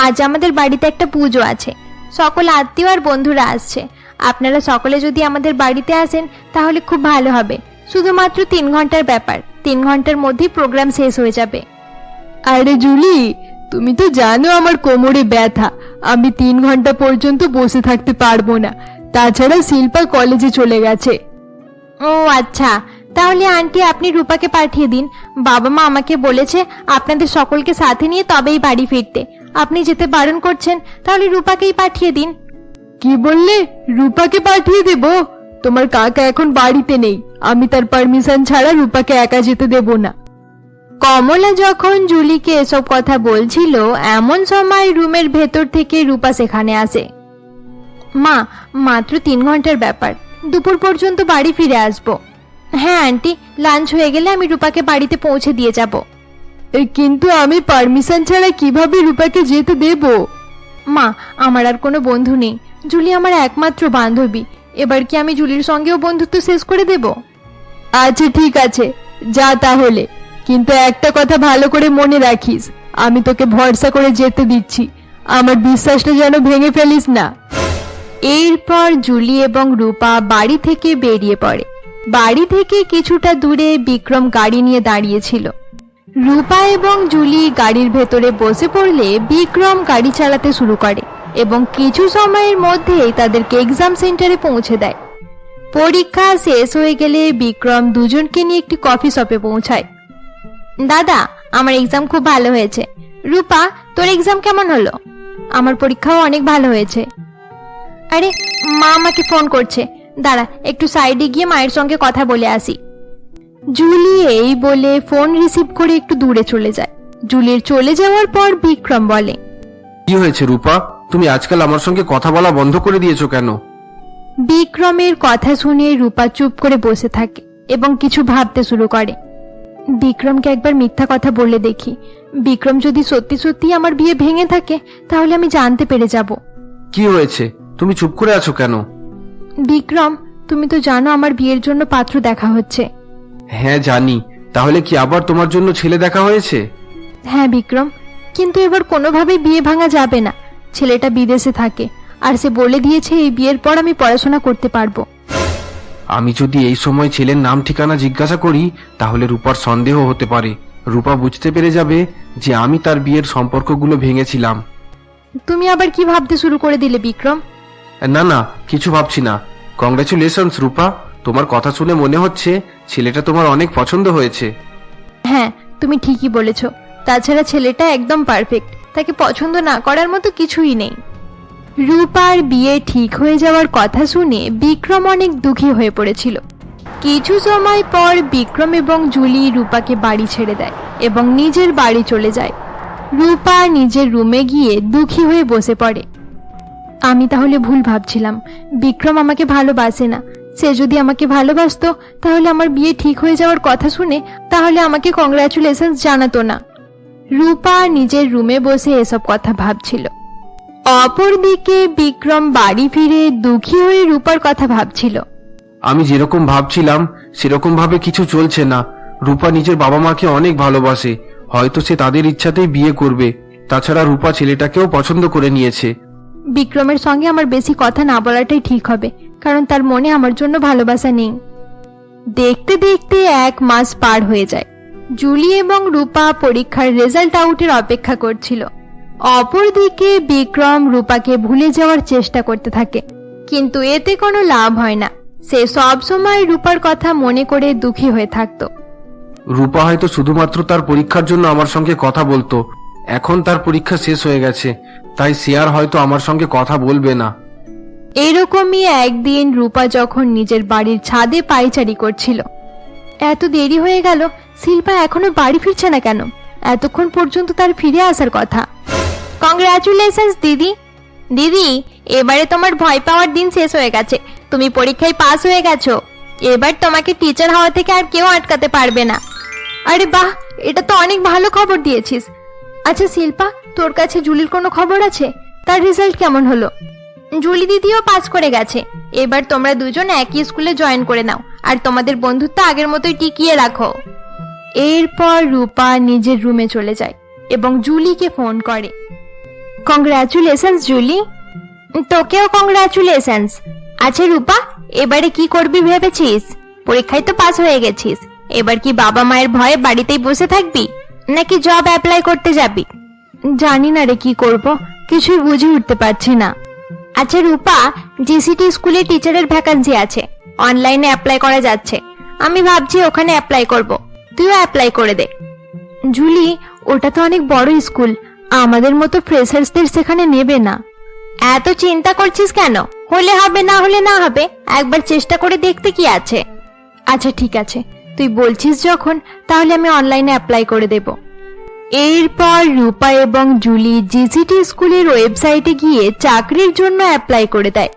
আজ আমাদের বাড়িতে একটা পুজো আছে। সকল আত্মীয় আর বন্ধুরা আসছে। আপনারা সকলে যদি আমাদের বাড়িতে আসেন তাহলে খুব ভালো হবে। শুধুমাত্র 3 ঘন্টার ব্যাপার, 3 ঘন্টার মধ্যেই প্রোগ্রাম শেষ হয়ে যাবে। আরে জুলি, তুমি তো জানো আমার কোমরে ব্যথা, আমি 3 ঘন্টা পর্যন্ত বসে থাকতে পারবো না। তাছাড়া শিল্পা কলেজে চলে গেছে। ও আচ্ছা, তাহলে আন্টি আপনি রূপাকে পাঠিয়ে দিন। বাবা মা আমাকে বলেছে আপনাদের সকলকে সাথে নিয়ে তবেই বাড়ি ফিরতে। আপনি যেতে বারণ করছেন, তাহলে রূপাকেই পাঠিয়ে দিন। কি বললে? রূপাকে পাঠিয়ে দেব? তোমার কাকা এখন বাড়িতে নেই, আমি তার পারমিশন ছাড়া রূপাকে একা যেতে দেব না। কমলা যখন জুলিকে এসব কথা বলছিল, এমন সময় রুমের ভেতর থেকে রূপা সেখানে আসে। মা, মাত্র 3 ঘন্টার ব্যাপার, দুপুর পর্যন্ত বাড়ি ফিরে আসবো। হ্যাঁ আন্টি, লাঞ্চ হয়ে গেলে আমি রূপাকে বাড়িতে পৌঁছে দিয়ে যাব। কিন্তু আমি পারমিশন ছাড়া কিভাবে রূপাকে যেতে দেব? মা, আমার আর কোনো বন্ধু নেই। জুলি আমার একমাত্র বান্ধবী। এবার কি আমি জুলির সঙ্গেও বন্ধুত্ব শেষ করে দেব? আচ্ছা ঠিক আছে, যা তাহলে। কিন্তু একটা কথা ভালো করে মনে রাখিস, আমি তোকে ভরসা করে যেতে দিচ্ছি, আমার বিশ্বাসটা যেন ভেঙে ফেলিস না। এরপর জুলি এবং রূপা বাড়ি থেকে বেরিয়ে পড়ে। বাড়ি থেকে কিছুটা দূরে বিক্রম গাড়ি নিয়ে দাঁড়িয়েছিল। রূপা এবং জুলি গাড়ির ভেতরে বসে পড়লে বিক্রম গাড়ি চালাতে শুরু করে এবং কিছু সময়ের মধ্যেই তাদেরকে এক্সাম সেন্টারে পৌঁছে দেয়। পরীক্ষা শেষ হয়ে গেলে বিক্রম দুজনকে নিয়ে একটি কফি শপে পৌঁছায়। দাদা, আমার এক্সাম খুব ভালো হয়েছে। রূপা, তোর এক্সাম কেমন হলো? আমার পরীক্ষাও অনেক ভালো হয়েছে। আরে, মা আমাকে ফোন করছে, দাঁড়া একটু সাইডে গিয়ে মায়ের সঙ্গে কথা বলে আসি। জুলি এই বলে ফোন রিসিভ করে একটু দূরে চলে যায়। জুলির চলে যাওয়ার পর বিক্রম বলে, কি হয়েছে রূপা, তুমি আজকাল আমার সঙ্গে কথা বলা বন্ধ করে দিয়েছো কেন? বিক্রমের কথা শুনে রূপা চুপ করে বসে থাকে এবং কিছু ভাবতে শুরু করে। বিক্রমকে একবার মিথ্যা কথা বলে দেখি, বিক্রম যদি সত্যি সত্যি আমার বিয়ে ভেঙে থাকে তাহলে আমি জানতে পেরে যাব। কি হয়েছে, তুমি চুপ করে আছো কেন? বিক্রম, তুমি তো জানো আমার বিয়ের জন্য পাত্র দেখা হচ্ছে। হ্যাঁ জানি, তাহলে কি আবার তোমার জন্য ছেলে দেখা হয়েছে? হ্যাঁ বিক্রম, কিন্তু এবার কোনোভাবেই বিয়ে ভাঙা যাবে না। ছেলেটা বিদেশে থাকে, আর সে বলে দিয়েছে এই বিয়ের পর আমি পড়াশোনা করতে পারবো। আমি যদি এই সময় ছেলের নাম ঠিকানা জিজ্ঞাসা করি তাহলে রূপার সন্দেহ হতে পারে। রূপা বুঝতে পেরে যাবে যে আমি তার বিয়ের সম্পর্কগুলো ভেঙেছিলাম। তুমি আবার কি ভাবতে শুরু করে দিলে বিক্রম? না না, কিছু ভাবছি না। কংগ্রেচুলেশনস রূপা, তোমার কথা শুনে মনে হচ্ছে ছেলেটা তোমার অনেক পছন্দ হয়েছে। হ্যাঁ, তুমি ঠিকই বলেছ। তাছাড়া ছেলেটা একদম পারফেক্ট, তাকে পছন্দ না করার মতো কিছুই নেই। রূপার বিয়ে ঠিক হয়ে যাওয়ার কথা শুনে বিক্রম অনেক দুঃখী হয়ে পড়েছিল। কিছু সময় পর বিক্রম এবং জুলি রূপাকে বাড়ি ছেড়ে দেয় এবং নিজের বাড়ি চলে যায়। রূপা নিজের রুমে গিয়ে দুঃখী হয়ে বসে পড়ে। আমি তাহলে ভুল ভাবছিলাম, বিক্রম আমাকে ভালোবাসে না। সে যদি আমাকে ভালোবাসতো তাহলে আমার বিয়ে ঠিক হয়ে যাওয়ার কথা শুনে তাহলে আমাকে কংগ্রাচুলেশনস জানাতো না। রূপা নিজের রুমে বসে এসব কথা ভাবছিল। অপরদিকে বিক্রম বাড়ি ফিরে দুঃখী হয়ে রূপার কথা ভাবছিল। আমি যেরকম ভাবছিলাম সেরকম ভাবে কিছু চলছে না। রূপা নিজের বাবা মাকে অনেক ভালোবাসে, হয়তো সে তাদের ইচ্ছাতেই বিয়ে করবে। তাছাড়া রূপা ছেলেটাকেও পছন্দ করে নিয়েছে। বিক্রমের সঙ্গে আমার বেশি কথা না বলাটাই ঠিক হবে, কারণ তার মনে আমার জন্য ভালোবাসা নেই। দেখতে দেখতে 1 মাস পার হয়ে যায়। জুলি এবং রূপা পরীক্ষার রেজাল্ট আউটের অপেক্ষা করছিল। অপরদিকে বিক্রম রূপাকে ভুলে যাওয়ার চেষ্টা করতে থাকে, কিন্তু এতে কোনো লাভ হয় না। সে সব সময় রূপার কথা মনে করে দুঃখী হয়ে থাকতো। রূপা হয়তো শুধুমাত্র তার পরীক্ষার জন্য আমার সঙ্গে কথা বলতো। এখন তার পরীক্ষা শেষ হয়ে গেছে, তাই সে আর হয়তো আমার সঙ্গে কথা বলবে না। এরকমই একদিন রূপা যখন নিজের বাড়ির ছাদে পায়চারি করছিল। এত দেরি হয়ে গেল, শিল্পা এখনো বাড়ি ফিরছে না কেন? এতক্ষণ পর্যন্ত তার ফিরে আসার কথা। কংগ্রাচুলেশনস দিদি। দিদি, এবারে তোমার ভয় পাওয়ার দিন শেষ হয়ে গেছে। তুমি পরীক্ষায় পাস হয়ে গেছো। এবার তোমাকে টিচার হওয়া থেকে আর কেউ আটকাতে পারবে না। আরে বাহ, এটা তো অনেক ভালো খবর দিয়েছিস। আচ্ছা শিল্পা, তোর কাছে জুলির কোনো খবর আছে? তার রেজাল্ট কেমন হলো? জুলি দিদিও পাস করে গেছে। এবার তোমরা দুজন একই স্কুলে জয়েন করে নাও, আর তোমাদের বন্ধুত্ব আগের মতোই টিকিয়ে রাখো। এরপর রূপা নিজের রুমে চলে যায় এবং জুলিকে ফোন করে। Congratulations Julie. তোকেও কংগ্রাচুলেশনস। আচ্ছা রূপা, এবারে কি করবি ভেবেছিস? পরীক্ষায় তো পাস হয়ে গেছিস, এবার কি বাবা মায়ের ভয়ে বাড়িতেই বসে থাকবি, নাকি জব অ্যাপ্লাই করতে যাবি? জানি না রে কি করব, কিছুই বুঝে উঠতে পারছি না। আচ্ছা রূপা, জিসিটি স্কুলে টিচারের ভ্যাকান্সি আছে, অনলাইনে অ্যাপ্লাই করা যাচ্ছে। আমি ভাবছি ওখানে অ্যাপ্লাই করব, তুইও অ্যাপ্লাই করে দে। জুলি, ওটা তো অনেক বড় স্কুল, আমাদের মতো ফ্রেশার্সদের সেখানে নেবে না। এত চিন্তা করছিস কেন? হলে হবে, না হলে না হবে, একবার চেষ্টা করে দেখতে কি আছে। আচ্ছা ঠিক আছে, তুই বলছিস যখন, তাহলে আমি অনলাইনে অ্যাপ্লাই করে দেব। এরপর রূপা এবং জুলি জিসিটি স্কুলের ওয়েবসাইটে গিয়ে চাকরির জন্য অ্যাপ্লাই করে দেয়।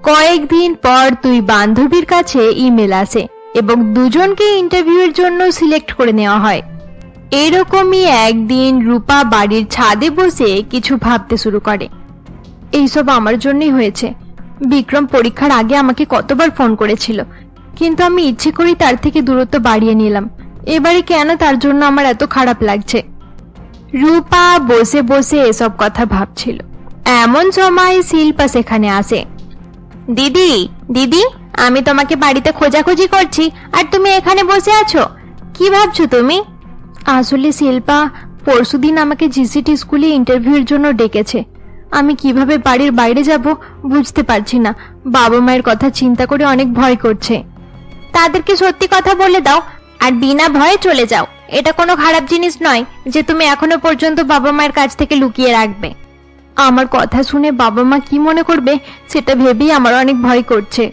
কয়েকদিন পর দুই বান্ধবীর কাছে ইমেল আসে এবং দুজনকে ইন্টারভিউয়ের জন্য সিলেক্ট করে নেওয়া হয়। এরকমই একদিন রূপা বাড়ির ছাদে বসে কিছু ভাবতে শুরু করে। এইসব আমার জন্যই হয়েছে। বিক্রম পরীক্ষার আগে আমাকে কতবার ফোন করেছিল, কিন্তু আমি ইচ্ছে করি তার থেকে দূরত্ব বাড়িয়ে নিলাম। এবারে কেন তার জন্য আমার এত খারাপ লাগছে? রূপা বসে বসে এসব কথা ভাবছিল। এমন সময় শিল্পা সেখানে আসে। দিদি, দিদি, আমি তোমাকে বাড়িতে খোঁজাখুঁজি করছি, আর তুমি এখানে বসে আছো। কি ভাবছো তুমি? আসলে শিল্পা, পরশুদিন আমাকে জিসিটি স্কুলে ইন্টারভিউর জন্য ডেকেছে। আমি কিভাবে বাড়ির বাইরে যাব বুঝতে পারছি না। বাবা মায়ের কথা চিন্তা করে অনেক ভয় করছে। তাদেরকে সত্যি কথা বলে দাও আর বিনা ভয়ে চলে যাও। এটা কোনো খারাপ জিনিস নয় যে তুমি এখনো পর্যন্ত বাবা মায়ের কাছ থেকে লুকিয়ে রাখবে। আমার কথা শুনে বাবা মা কি মনে করবে সেটা ভেবেই আমার অনেক ভয় করছে।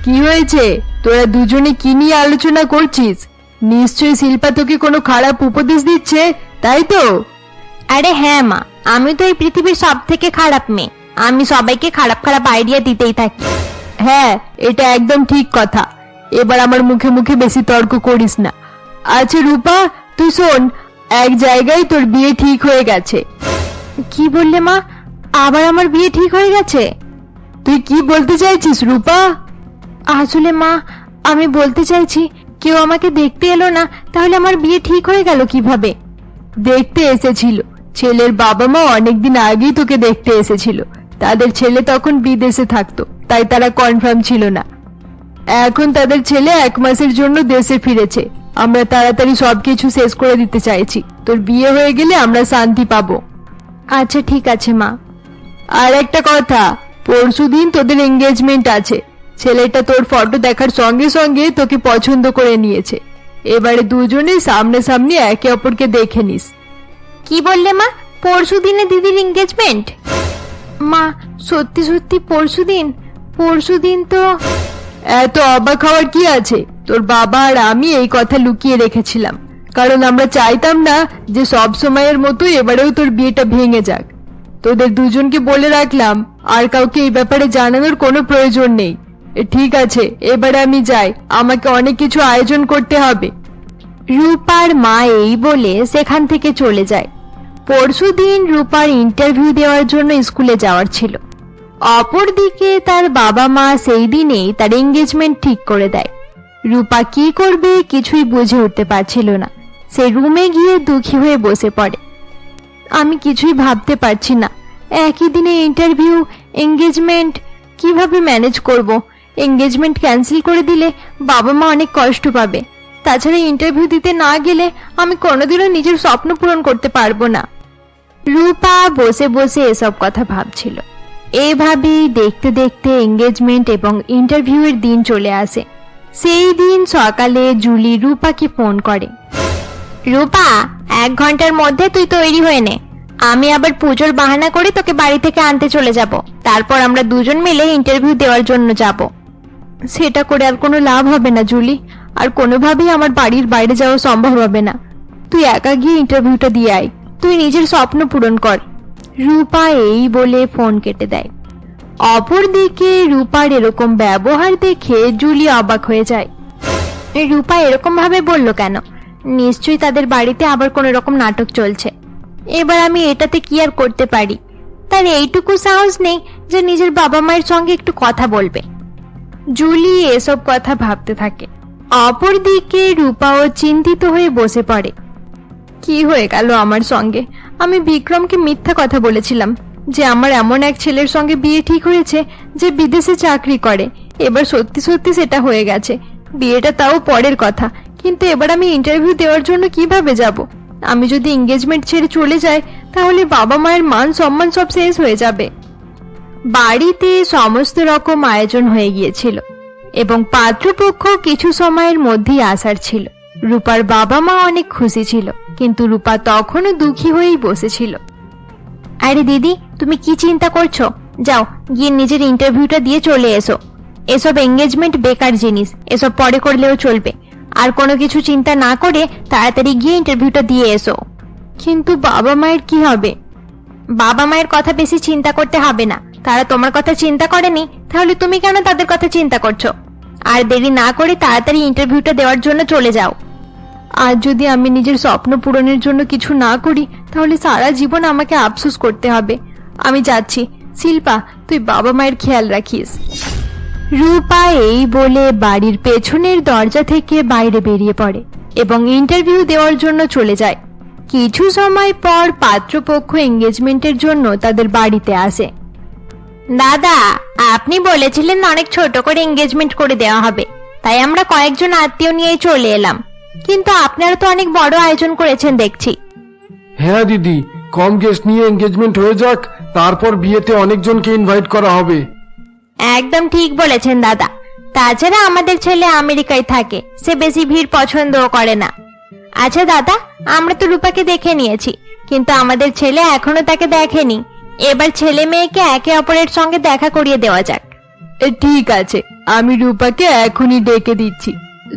কি হয়েছে? তোরা দুজনে কি নিয়ে আলোচনা করছিস? নিশ্চয়ই শিল্পা তোকে কোনো খারাপ উপদেশ দিচ্ছে, তাই তো? আরে হ্যাঁ মা, আমি তো এই পৃথিবীর সব থেকে খারাপ মেয়ে। আমি সবাইকে খারাপ খারাপ আইডিয়া দিতেই থাকি। হ্যাঁ, এটা একদম ঠিক কথা। এবার আমার মুখে মুখে বেশি তর্ক করিস না। আচ্ছা রূপা, তুই শোন, এক জায়গায় তোর বিয়ে ঠিক হয়ে গেছে। কি বললে মা? আবার আমার বিয়ে ঠিক হয়ে গেছে? তুই কি বলতে চাইছিস রূপা? আসলে মা, আমি বলতে চাইছি কেউ আমাকে দেখতে এলো না, তাহলে আমার বিয়ে ঠিক হয়ে গেল কিভাবে? দেখতে এসেছিল, ছেলের বাবা মা অনেকদিন আগেই তোকে দেখতে এসেছিল। তাদের ছেলে তখন বিদেশে থাকতো, তাই তারা কনফার্ম ছিল না। এখন তাদের ছেলে 1 মাসের জন্য দেশে ফিরেছে। আমরা তাড়াতাড়ি সবকিছু শেষ করে দিতে চাইছি। তোর বিয়ে হয়ে গেলে আমরা শান্তি পাবো। আচ্ছা ঠিক আছে মা। আর একটা কথা, পরশুদিন তোদের এঙ্গেজমেন্ট আছে। ছেলেটা তোর ফটো দেখার সঙ্গে সঙ্গে তোকে পছন্দ করে নিয়েছে। এবারে দুজনে সামনাসামনি একে অপরকে দেখে নিস। কি বললে মা? পরশুদিনে দিদির এঙ্গেজমেন্ট? মা, সত্যি সত্যি পরশুদিন? পরশুদিন তো... এত অবাক হওয়ার কি আছে? তোর বাবা আর আমি এই কথা লুকিয়ে রেখেছিলাম, কারণ আমরা চাইতাম না যে সব সময়ের মতো এবারেও তোর বিয়েটা ভেঙে যাক। তোদের দুজনকে বলে রাখলাম, আর কাউকে এই ব্যাপারে জানানোর কোনো প্রয়োজন নেই। ঠিক আছে, এবারে আমি যাই, আমাকে অনেক কিছু আয়োজন করতে হবে। রূপার মা এই বলে সেখান থেকে চলে যায়। পরশুদিন রূপার ইন্টারভিউ দেওয়ার জন্য স্কুলে যাওয়ার ছিল। অপরদিকে তার বাবা মা সেই দিনেই তার এঙ্গেজমেন্ট ঠিক করে দেয়। রূপা কি করবে কিছুই বুঝে উঠতে পারছিল না। সে রুমে গিয়ে দুঃখী হয়ে বসে পড়ে। আমি কিছুই ভাবতে পারছি না, একই দিনে ইন্টারভিউ, এঙ্গেজমেন্ট, কিভাবে ম্যানেজ করব? এঙ্গেজমেন্ট ক্যান্সেল করে দিলে বাবা মা অনেক কষ্ট পাবে। তাছাড়া ইন্টারভিউ দিতে না গেলে আমি কোনোদিনও নিজের স্বপ্ন পূরণ করতে পারবো না। রূপা বসে বসে এসব কথা ভাবছিল। এইভাবেই দেখতে দেখতে এঙ্গেজমেন্ট এবং ইন্টারভিউয়ের দিন চলে আসে। সেই দিন সকালে জুলি রূপাকে ফোন করে। রূপা, 1 ঘন্টার মধ্যে তুই তৈরি হয়ে নে। আমি আবার পুজোর বাহানা করে তোকে বাড়ি থেকে আনতে চলে যাব। তারপর আমরা দুজন মিলে ইন্টারভিউ দেওয়ার জন্য যাব। সেটা করে আর কোনো লাভ হবে না জুলি, আর কোনোভাবেই আমার বাড়ির বাইরে যাওয়া সম্ভব হবে না। তুই একা গিয়ে ইন্টারভিউটা দিয়ে আয়, তুই নিজের স্বপ্ন পূরণ কর। রূপা এই বলে ফোন কেটে দেয়। অপরদিকে রূপার এরকম ব্যবহার দেখে জুলি অবাক হয়ে যায়। রূপা এরকম ভাবে বলল কেন? নিশ্চয়ই তাদের বাড়িতে আবার কোনো রকম নাটক চলছে। এবার আমি এটাতে কি আর করতে পারি? তার এইটুকু সাহস নেই যে নিজের বাবা মায়ের সঙ্গে একটু কথা বলবে। জুলি এসব কথা ভাবতে থাকে। অপরদিকে রূপাও চিন্তিত হয়ে বসে পড়ে। কি হয়ে গেল আমার সঙ্গে? আমি বিক্রমকে মিথ্যা কথা বলেছিলাম যে আমার এমন এক ছেলের সঙ্গে বিয়ে ঠিক হয়েছে যে বিদেশে চাকরি করে। এবার সত্যি সত্যি সেটা হয়ে গেছে। বিয়েটা তাও পরের কথা, কিন্তু এবার আমি ইন্টারভিউ দেওয়ার জন্য কিভাবে যাব? আমি যদি এঙ্গেজমেন্ট ছেড়ে চলে যাই তাহলে বাবা মায়ের মান সম্মান সব শেষ হয়ে যাবে। বাড়িতে সমস্ত রকম আয়োজন হয়ে গিয়েছিল এবং পাত্রপক্ষ কিছু সময়ের মধ্যেই আসার ছিল। রূপার বাবা মা অনেক খুশি ছিল, কিন্তু রূপা তখনও দুঃখী হয়েই বসেছিল। আরে দিদি, তুমি কি চিন্তা করছো? যাও গিয়ে নিজের ইন্টারভিউটা দিয়ে চলে এসো। এসব এঙ্গেজমেন্ট বেকার জিনিস, এসব পরে করলেও চলবে। আর কোনো কিছু চিন্তা না করে তাড়াতাড়ি গিয়ে ইন্টারভিউটা দিয়ে এসো। কিন্তু বাবা মায়ের কি হবে? বাবা মায়ের কথা বেশি চিন্তা করতে হবে না। তারা তোমার কথা চিন্তা করেনি, তাহলে তুমি কেন তাদের কথা চিন্তা করছো? আর দেরি না করে তাড়াতাড়ি ইন্টারভিউটা দেওয়ার জন্য চলে যাও। আর যদি আমি নিজের স্বপ্ন পূরণের জন্য কিছু না করি তাহলে সারা জীবন আমাকে আফসোস করতে হবে। আমি যাচ্ছি। শিল্পা, তুই বাবা মায়ের খেয়াল রাখিস। রূপা এই বলে বাড়ির পেছনের দরজা থেকে বাইরে বেরিয়ে পড়ে এবং ইন্টারভিউ দেওয়ার জন্য চলে যায়। কিছু সময় পর পাত্রপক্ষ এঙ্গেজমেন্টের জন্য তাদের বাড়িতে আসে। দাদা, আপনি বলেছিলেন অনেক ছোট করে এঙ্গেজমেন্ট করে দেওয়া হবে, তাই আমরা কয়েকজন আত্মীয় নিয়ে চলে এলাম। কিন্তু আপনারা তো অনেক বড় আয়োজন করেছেন দেখছি। হ্যাঁ দিদি, কম গেস্ট নিয়ে এঙ্গেজমেন্ট হয়ে যাক, তারপর বিয়েতে অনেকজনকে ইনভাইট করা হবে। একদম ঠিক বলেছেন দাদা। তাছাড়া আমাদের ছেলে আমেরিকায় থাকে, সে বেশি ভিড় পছন্দও করে না। আচ্ছা দাদা, আমরা তো রূপাকে দেখে নিয়েছি, কিন্তু আমাদের ছেলে এখনো তাকে দেখেনি। এবার ছেলে মেয়েকে একে অপরের সঙ্গে দেখা করিয়ে দেওয়া যাক। ঠিক আছে, আমি রূপাকে এখনই ডেকে দিচ্ছি।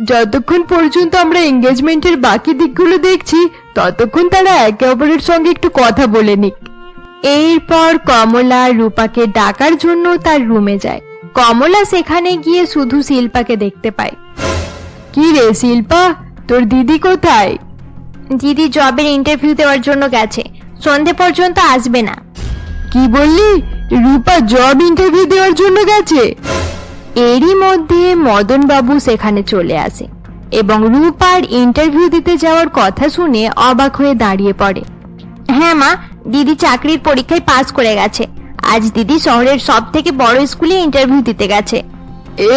যতক্ষণ পর্যন্ত আমরা এঙ্গেজমেন্টের বাকি দিকগুলো দেখছি ততক্ষণ তারা একে অপরের সঙ্গে একটু কথা বলে নিক। এরপর কমলা রূপাকে ডাকার জন্য তার রুমে যায়। কমলা সেখানে গিয়ে শুধু শিল্পাকে দেখতে পায়। কি রে শিল্পা, তোর দিদি কোথায়? দিদি জবের ইন্টারভিউ দেওয়ার জন্য গেছে, সন্ধে পর্যন্ত আসবে না। কি বললি? রূপা জব ইন্টারভিউ দেওয়ার জন্য গেছে? এরই মধ্যে মদন বাবু সেখানে চলে আসে এবং রূপার ইন্টারভিউ দিতে যাওয়ার কথা শুনে অবাক হয়ে দাঁড়িয়ে পড়ে। হ্যাঁ মা, দিদি চাকরির পরীক্ষায় পাস করে গেছে। আজ দিদি শহরের সব থেকে বড় স্কুলে ইন্টারভিউ দিতে গেছে।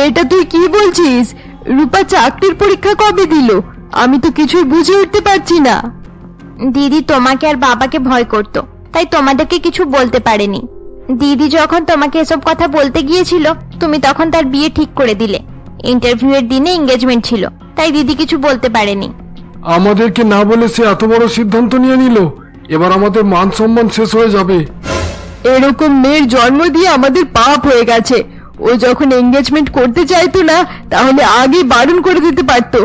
এটা তুই কি বলছিস? রূপা চাকরির পরীক্ষা কবে দিল? আমি তো কিছুই বুঝে উঠতে পারছি না। দিদি তোমাকে আর বাবাকে ভয় করত, তাই তোমাদেরকে কিছু বলতে পারেনি। দিদি যখন তোমাকে এসব কথা বলতে গিয়েছিল, তুমি তখন তার বিয়ে ঠিক করে দিলে। ইন্টারভিউ এর দিনে এঙ্গেজমেন্ট ছিল, তাই দিদি কিছু বলতে পারেনি। আমাদেরকে না বলে সে এত বড় সিদ্ধান্ত নিয়ে নিল। এবার আমাদের মান সম্মান শেষ হয়ে যাবে। এরকম মেয়ের জন্ম দিয়ে আমাদের পাপ হয়ে গেছে। ও যখন এঙ্গেজমেন্ট করতে চাইতো না, তাহলে আগে বারণ করে দিতে পারতো।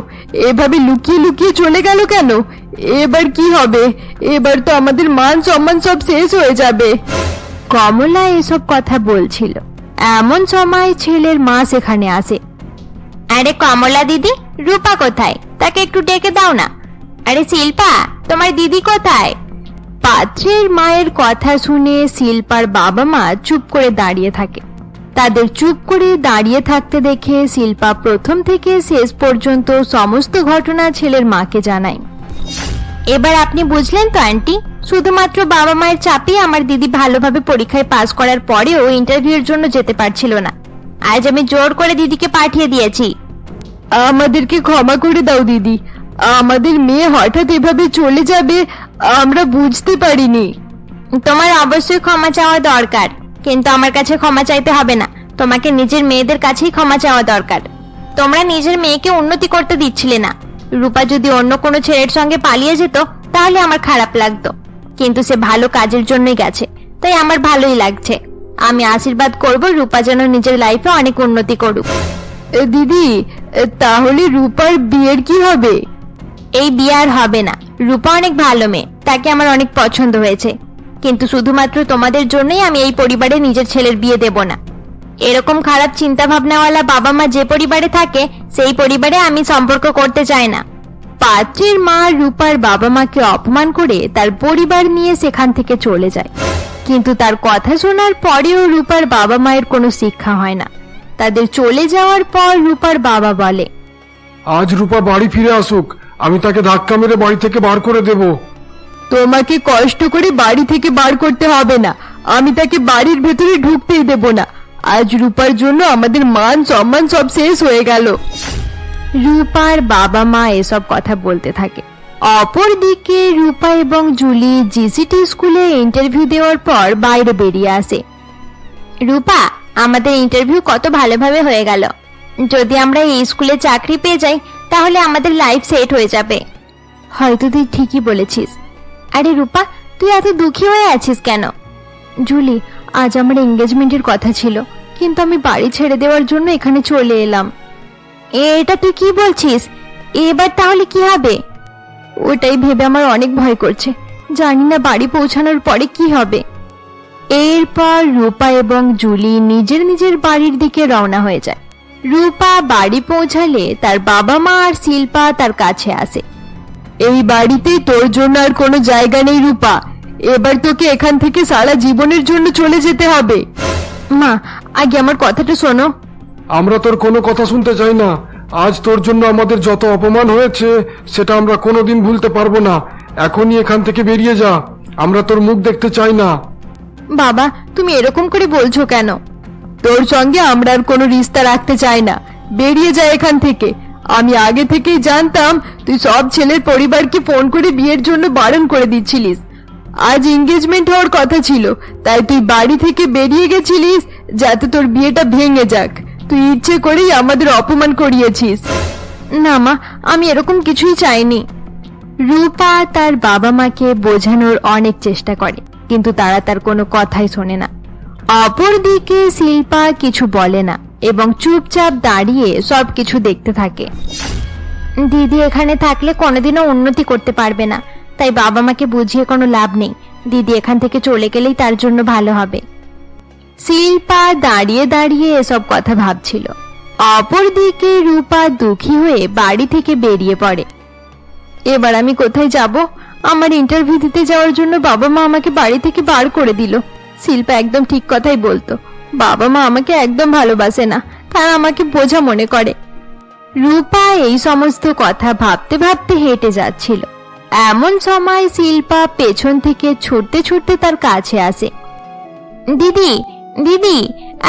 এভাবে লুকিয়ে লুকিয়ে চলে গেল কেন? এবার কি হবে? এবার তো আমাদের মান সম্মান সব শেষ হয়ে যাবে। কমলা এসব কথা বলছিল, এমন সময় ছেলের মা সেখানে আসে। আরে কমলা দিদি, রূপা কোথায়? তাকে একটু ডেকে দাও না। আরে শিল্পা, তোমার দিদি কোথায়? পাত্রের মায়ের কথা শুনে শিল্পার বাবা মা চুপ করে দাঁড়িয়ে থাকে। তাদের চুপ করে দাঁড়িয়ে থাকতে দেখে শিল্পা প্রথম থেকে শেষ পর্যন্ত সমস্ত ঘটনা ছেলের মাকে জানায়। এবার আপনি বুঝলেন তো আন্টি, শুধুমাত্র বাবা মায়ের চাপে আমার দিদি ভালোভাবে পরীক্ষায় পাস করার পরেও ইন্টারভিউর জন্য যেতে পারছিল না। আজ আমি জোর করে দিদিকে পাঠিয়ে দিয়েছি। আমাদেরকে ক্ষমা করে দাও দিদি, আমাদের মেয়ে হঠাৎ এভাবে চলে যাবে আমরা বুঝতে পারিনি। তোমার অবশ্যই ক্ষমা চাওয়া দরকার, কিন্তু আমার কাছে ক্ষমা চাইতে হবে না। তোমাকে নিজের মেয়েদের কাছেই ক্ষমা চাওয়া দরকার। তোমরা নিজের মেয়েকে উন্নতি করতে দিচ্ছিলে না। রূপা যদি অন্য কোনো ছেলের সঙ্গে পালিয়ে যেত তাহলে আমার খারাপ লাগতো, কিন্তু সে ভালো কাজের জন্যই গেছে, তাই আমার ভালোই লাগছে। আমি আশীর্বাদ করব রূপা যেন নিজের লাইফে অনেক উন্নতি করুক। দিদি, তাহলে রূপার বিয়ের কি হবে? এই বিয়ে আর হবে না। রূপা অনেক ভালো মেয়ে, তাকে আমার অনেক পছন্দ হয়েছে, কিন্তু শুধুমাত্র তোমাদের জন্যই আমি এই পরিবারে নিজের ছেলের বিয়ে দেব না। এরকম খারাপ চিন্তা ভাবনাওয়ালা বাবা মা যে পরিবারে থাকে, সেই পরিবারে আমি সম্পর্ক করতে চাই না। পাত্রের মা রূপার বাবা মাকে অপমান করে তার পরিবার নিয়ে সেখান থেকে চলে যায়, কিন্তু তার কথা শোনার পরেও রূপার বাবা মায়ের কোনো শিক্ষা হয় না। তাদের চলে যাওয়ার পর রূপার বাবা বলে, আজ রূপা বাড়ি ফিরে আসুক, আমি তাকে ধাক্কা মেরে বাড়ি থেকে বার করে দেব। তোমাকে কষ্ট করে বাড়ি থেকে বার করতে হবে না, আমি তাকে বাড়ির ভেতরে ঢুকতেই দেব না। আজ রূপার জন্য আমাদের মান সম্মান সব শেষ হয়ে গেল। রূপার বাবা মা এসব কথা বলতে থাকে। অপরদিকে রূপা এবং জুলি জিসিটি স্কুলে ইন্টারভিউ দেওয়ার পর বাইরে বেরিয়ে আসে। রূপা, আমাদের ইন্টারভিউ কত ভালোভাবে হয়ে গেল। যদি আমরা এই স্কুলে চাকরি পেয়ে যাই তাহলে আমাদের লাইফ সেট হয়ে যাবে। হয়তো তুই ঠিকই বলেছিস। আরে রূপা, তুই এত দুঃখী হয়ে আছিস কেন? জুলি, আজ আমার এঙ্গেজমেন্টের কথা ছিল, কিন্তু আমি বাড়ি ছেড়ে দেওয়ার জন্য এখানে চলে এলাম। এটা তুই কি বলছিস? এবার তাহলে কি হবে? ওটাই ভেবে আমার অনেক ভয় করছে, জানি না বাড়ি পৌঁছানোর পরে কি হবে। এরপর রূপা এবং জুলি নিজের নিজের বাড়ির দিকে রওনা হয়ে যায়। রূপা বাড়ি পৌঁছালে তার বাবা মা আর শিল্পা তার কাছে আসে। এই বাড়িতে তোর জন্য আর কোনো জায়গা নেই রূপা, এবার তোকে এখান থেকে সারা জীবনের জন্য চলে যেতে হবে। মা, আগে আমার কথাটা শোনো। আমরা তোর কোনো কথা শুনতে চাই না। আজ তোর জন্য আমাদের যত অপমান হয়েছে সেটা আমরা কোনোদিন ভুলতে পারবো না। এখনই এখান থেকে বেরিয়ে যা, আমরা তোর মুখ দেখতে চাই না। বাবা, তুমি এরকম করে বলছো কেন? তোর সঙ্গে আমরা আর কোনো রিশতা রাখতে চাই না, বেরিয়ে যা এখান থেকে। আমি আগে থেকেই জানতাম তুই সব ছেলের পরিবারকে ফোন করে বিয়ের জন্য বারণ করে দিচ্ছিলিস। আজ এঙ্গেজমেন্ট হওয়ার কথা ছিল, তাই তুই বাড়ি থেকে বেরিয়ে গেছিলিস যাতে তোর বিয়েটা ভেঙে যাক। তুই ইচ্ছে করেই আমাদের অপমান করিয়েছিস। না মা, আমি এরকম কিছুই চাইনি। রূপা তার বাবা মাকে বোঝানোর অনেক চেষ্টা করে, কিন্তু তারা তার কোনো কথাই শোনে না। অপরদিকে শিল্পা কিছু বলে না এবং চুপচাপ দাঁড়িয়ে সবকিছু দেখতে থাকে। দিদি এখানে থাকলে কোনোদিনও উন্নতি করতে পারবে না, তাই বাবা মাকে বুঝিয়ে কোনো লাভ নেই। দিদি এখান থেকে চলে গেলেই তার জন্য ভালো হবে। শিল্পা দাঁড়িয়ে দাঁড়িয়ে এসব কথা ভাবছিল। অপরদিকে রূপা দুঃখী হয়ে বাড়ি থেকে বেরিয়ে পড়ে। এবার আমি কোথায় যাব? আমার ইন্টারভিউ দিতে যাওয়ার জন্য বাবা মা আমাকে বাড়ি থেকে বার করে দিল। শিল্পা একদম ঠিক কথাই বলতো, বাবা মা আমাকে একদম ভালোবাসে না, তারা আমাকে বোঝা মনে করে। রূপা এই সমস্ত কথা ভাবতে ভাবতে হেঁটে যাচ্ছিল। এমন সময় শিল্পা পেছন থেকে ছুটতে ছুটতে তার কাছে আসে। দিদি, দিদি,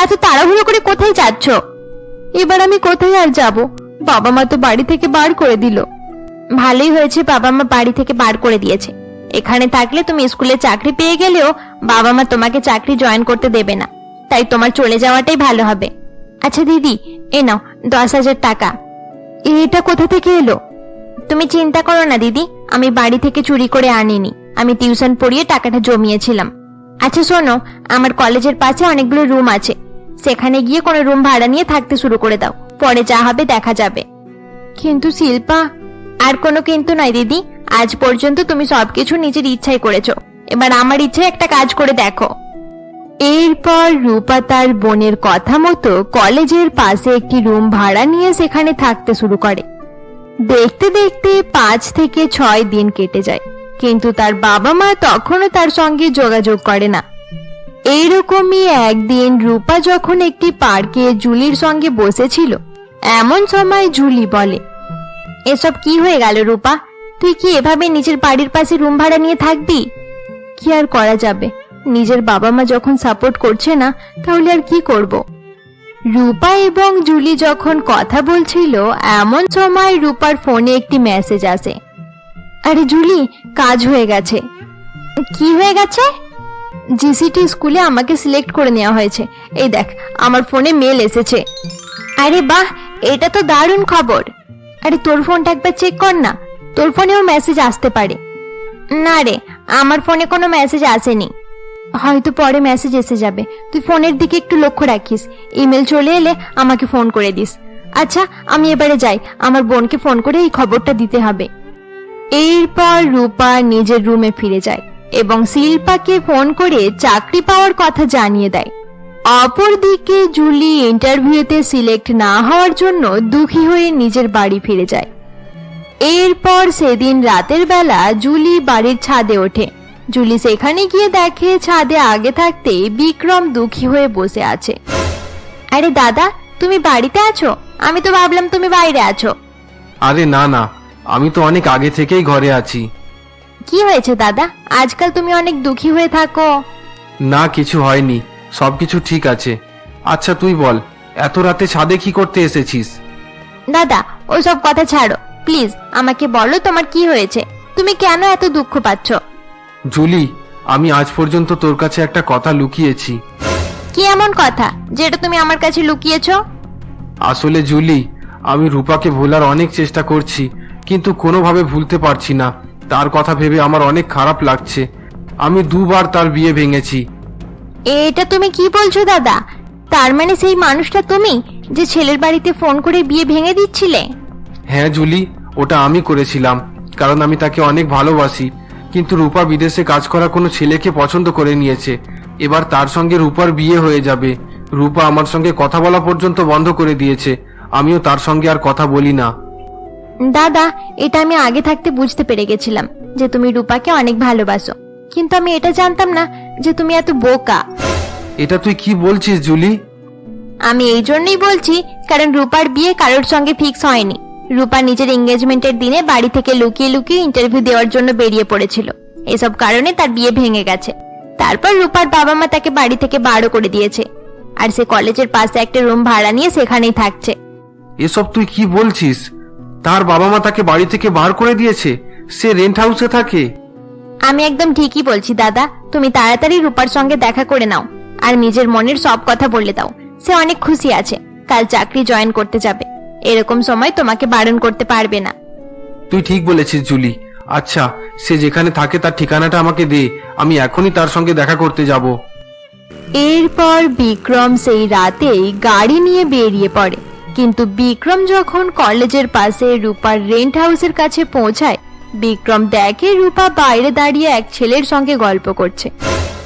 এত তাড়াহুড়ো করে কোথায় যাচ্ছ? এবার আমি কোথায় আর যাব? বাবা মা তো বাড়ি থেকে বার করে দিল। ভালোই হয়েছে বাবা মা বাড়ি থেকে বার করে দিয়েছে। এখানে থাকলে তুমি স্কুলে চাকরি পেয়ে গেলেও বাবা মা তোমাকে চাকরি জয়েন করতে দেবে না, তাই তোমার চলে যাওয়াটাই ভালো হবে। আচ্ছা দিদি, এ নাও 10,000 টাকা। এটা কোথা থেকে এলো? তুমি চিন্তা করো না দিদি, আমি বাড়ি থেকে চুরি করে আনিনি, আমি টিউশন পড়িয়ে টাকাটা জমিয়েছিলাম। আচ্ছা শোনো, আমার কলেজের পাশে অনেকগুলো রুম আছে, সেখানে গিয়ে কোনো রুম ভাড়া নিয়ে থাকতে শুরু করে দাও, পরে যা হবে দেখা যাবে। কিন্তু শিল্পা, আর কোনো কিন্তু নয় দিদি, আজ পর্যন্ত তুমি সবকিছু নিজের ইচ্ছাই করেছো, এবার আমার ইচ্ছায় একটা কাজ করে দেখো। এরপর রূপা তার বোনের কথা মতো কলেজের পাশে একটি রুম ভাড়া নিয়ে সেখানে থাকতে শুরু করে। দেখতে দেখতে 5 থেকে 6 দিন কেটে যায়, কিন্তু তার বাবা মা তখনও তার সঙ্গে যোগাযোগ করে না। এইরকমই একদিন রূপা যখন একটি পার্কে জুলির সঙ্গে বসেছিল, এমন সময় জুলি বলে, এসব কি হয়ে গেল রূপা? তুই কি এভাবে নিজের বাড়ির পাশে রুম ভাড়া নিয়ে থাকবি? কি আর করা যাবে, নিজের বাবা মা যখন সাপোর্ট করছে না, তাহলে আর কি করব? রূপা এবং জুলি যখন কথা বলছিল, এমন সময় রূপার ফোনে একটি মেসেজ আসে। আরে জুলি, কাজ হয়ে গেছে। কি হয়ে গেছে? জিসিটি স্কুলে আমাকে সিলেক্ট করে নেওয়া হয়েছে। এই দেখ, আমার ফোনে মেল এসেছে। আরে বাহ, এটা তো দারুণ খবর। আরে তোর ফোনটা একবার চেক কর না, তোর ফোনেও মেসেজ আসতে পারে। না রে, আমার ফোনে কোনো মেসেজ আসেনি। হয়তো পরে মেসেজ এসে যাবে, তুই ফোনের দিকে একটু লক্ষ্য রাখিস। ইমেল চলে এলে আমাকে ফোন করে দিস। আচ্ছা, আমি এবারে যাই, আমার বোনকে ফোন করে এই খবরটা দিতে হবে। এরপর রূপা নিজের রুমে ফিরে যায় এবং শিল্পাকে ফোন করে চাকরি পাওয়ার কথা জানিয়ে দেয়। অপরদিকে জুলি ইন্টারভিউতে সিলেক্ট না হওয়ার জন্য দুঃখী হয়ে নিজের বাড়ি ফিরে যায়। এরপর সেদিন রাতের বেলা জুলি বাড়ির ছাদে ওঠে। জুলি সেখানে গিয়ে দেখে ছাদে আগে থাকতে বিক্রম দুঃখী হয়ে বসে আছে। আরে দাদা, তুমি বাড়িতে আছো? আমি তো ভাবলাম তুমি বাইরে আছো। আরে না না, আমি তো অনেক আগে থেকেই ঘরে আছি। কি হয়েছে দাদা, আজকাল তুমি অনেক দুঃখী হয়ে থাকো? না, কিছু হয়নি, সবকিছু ঠিক আছে। আচ্ছা তুই বল, এত রাতে ছাদে কি করতে এসেছিস? দাদা, ওসব কথা ছাড়ো, প্লিজ আমাকে বলো তোমার কি হয়েছে, তুমি কেন এত দুঃখ পাচ্ছ? জুলি, আমি আজ পর্যন্ত তোর কাছে একটা কথা লুকিয়েছি। কি এমন কথা যেটা তুমি আমার কাছে লুকিয়েছো? আসলে জুলি, আমি রূপাকে ভোলার অনেক চেষ্টা করছি, কিন্তু কোনোভাবে ভুলতে পারছি না। তার কথা ভেবে আমার অনেক খারাপ লাগছে। আমি 2 বার তার বিয়ে ভেঙেছি। এটা তুমি কি বলছো দাদা? তার মানে সেই মানুষটা তুমি, যে ছেলের বাড়িতে ফোন করে বিয়ে ভেঙে দিচ্ছিলে? হ্যাঁ জুলি, ওটা আমি করেছিলাম, কারণ আমি তাকে অনেক ভালোবাসি। কিন্তু রূপা বিদেশে কাজ করা কোনো ছেলেকে পছন্দ করে নিয়েছে। এবার তার সঙ্গে রূপার বিয়ে হয়ে যাবে। রূপা আমার সঙ্গে কথা বলা পর্যন্ত বন্ধ করে দিয়েছে। আমিও তার সঙ্গে আর কথা বলি না। দাদা, এটা আমি আগে থাকতে বুঝতে পেরে গেছিলাম যে তুমি রূপাকে অনেক ভালোবাসো, কিন্তু আমি এটা জানতাম না যে তুমি এত বোকা। এটা তুই কি বলছিস জুলি? আমি এই জন্যই বলছি কারণ রূপার বিয়ে কারোর সঙ্গে ফিক্স হয়নি। রূপা নিজের এঙ্গেজমেন্টের দিনে বাড়ি থেকে লুকিয়ে লুকিয়ে ইন্টারভিউ দেওয়ার জন্য বেরিয়ে পড়েছিল। এসব কারণে তার বিয়ে ভেঙে গেছে। তারপর রূপার বাবা মা তাকে বাড়ি থেকে বারো করে দিয়েছে, আর সে কলেজের পাশে একটা রুম ভাড়া নিয়ে সেখানেই থাকছে। এসব তুই কি বলছিস? তার বাবা মা তাকে বাড়ি থেকে বার করে দিয়েছে? সে রেন্ট হাউসে থাকে? আমি একদম ঠিকই বলছি দাদা, তুমি তাড়াতাড়ি রূপার সঙ্গে দেখা করে নাও আর নিজের মনের সব কথা বলে দাও। সে অনেক খুশি আছে, কাল চাকরি জয়েন করতে যাবে। এরকম সময় তোমাকে বারণ করতে পারবে না। তুই ঠিক বলেছিস জুলি। আচ্ছা, সে যেখানে থাকে তার ঠিকানাটা আমাকে দে, আমি এখনই তার সঙ্গে দেখা করতে যাব। এরপর বিক্রম সেই রাতেই গাড়ি নিয়ে বেরিয়ে পড়ে। কিন্তু বিক্রম যখন কলেজের পাশে রূপার রেন্ট হাউসের কাছে পৌঁছায়, বিক্রম দেখে রূপা বাইরে দাঁড়িয়ে এক ছেলের সঙ্গে গল্প করছে।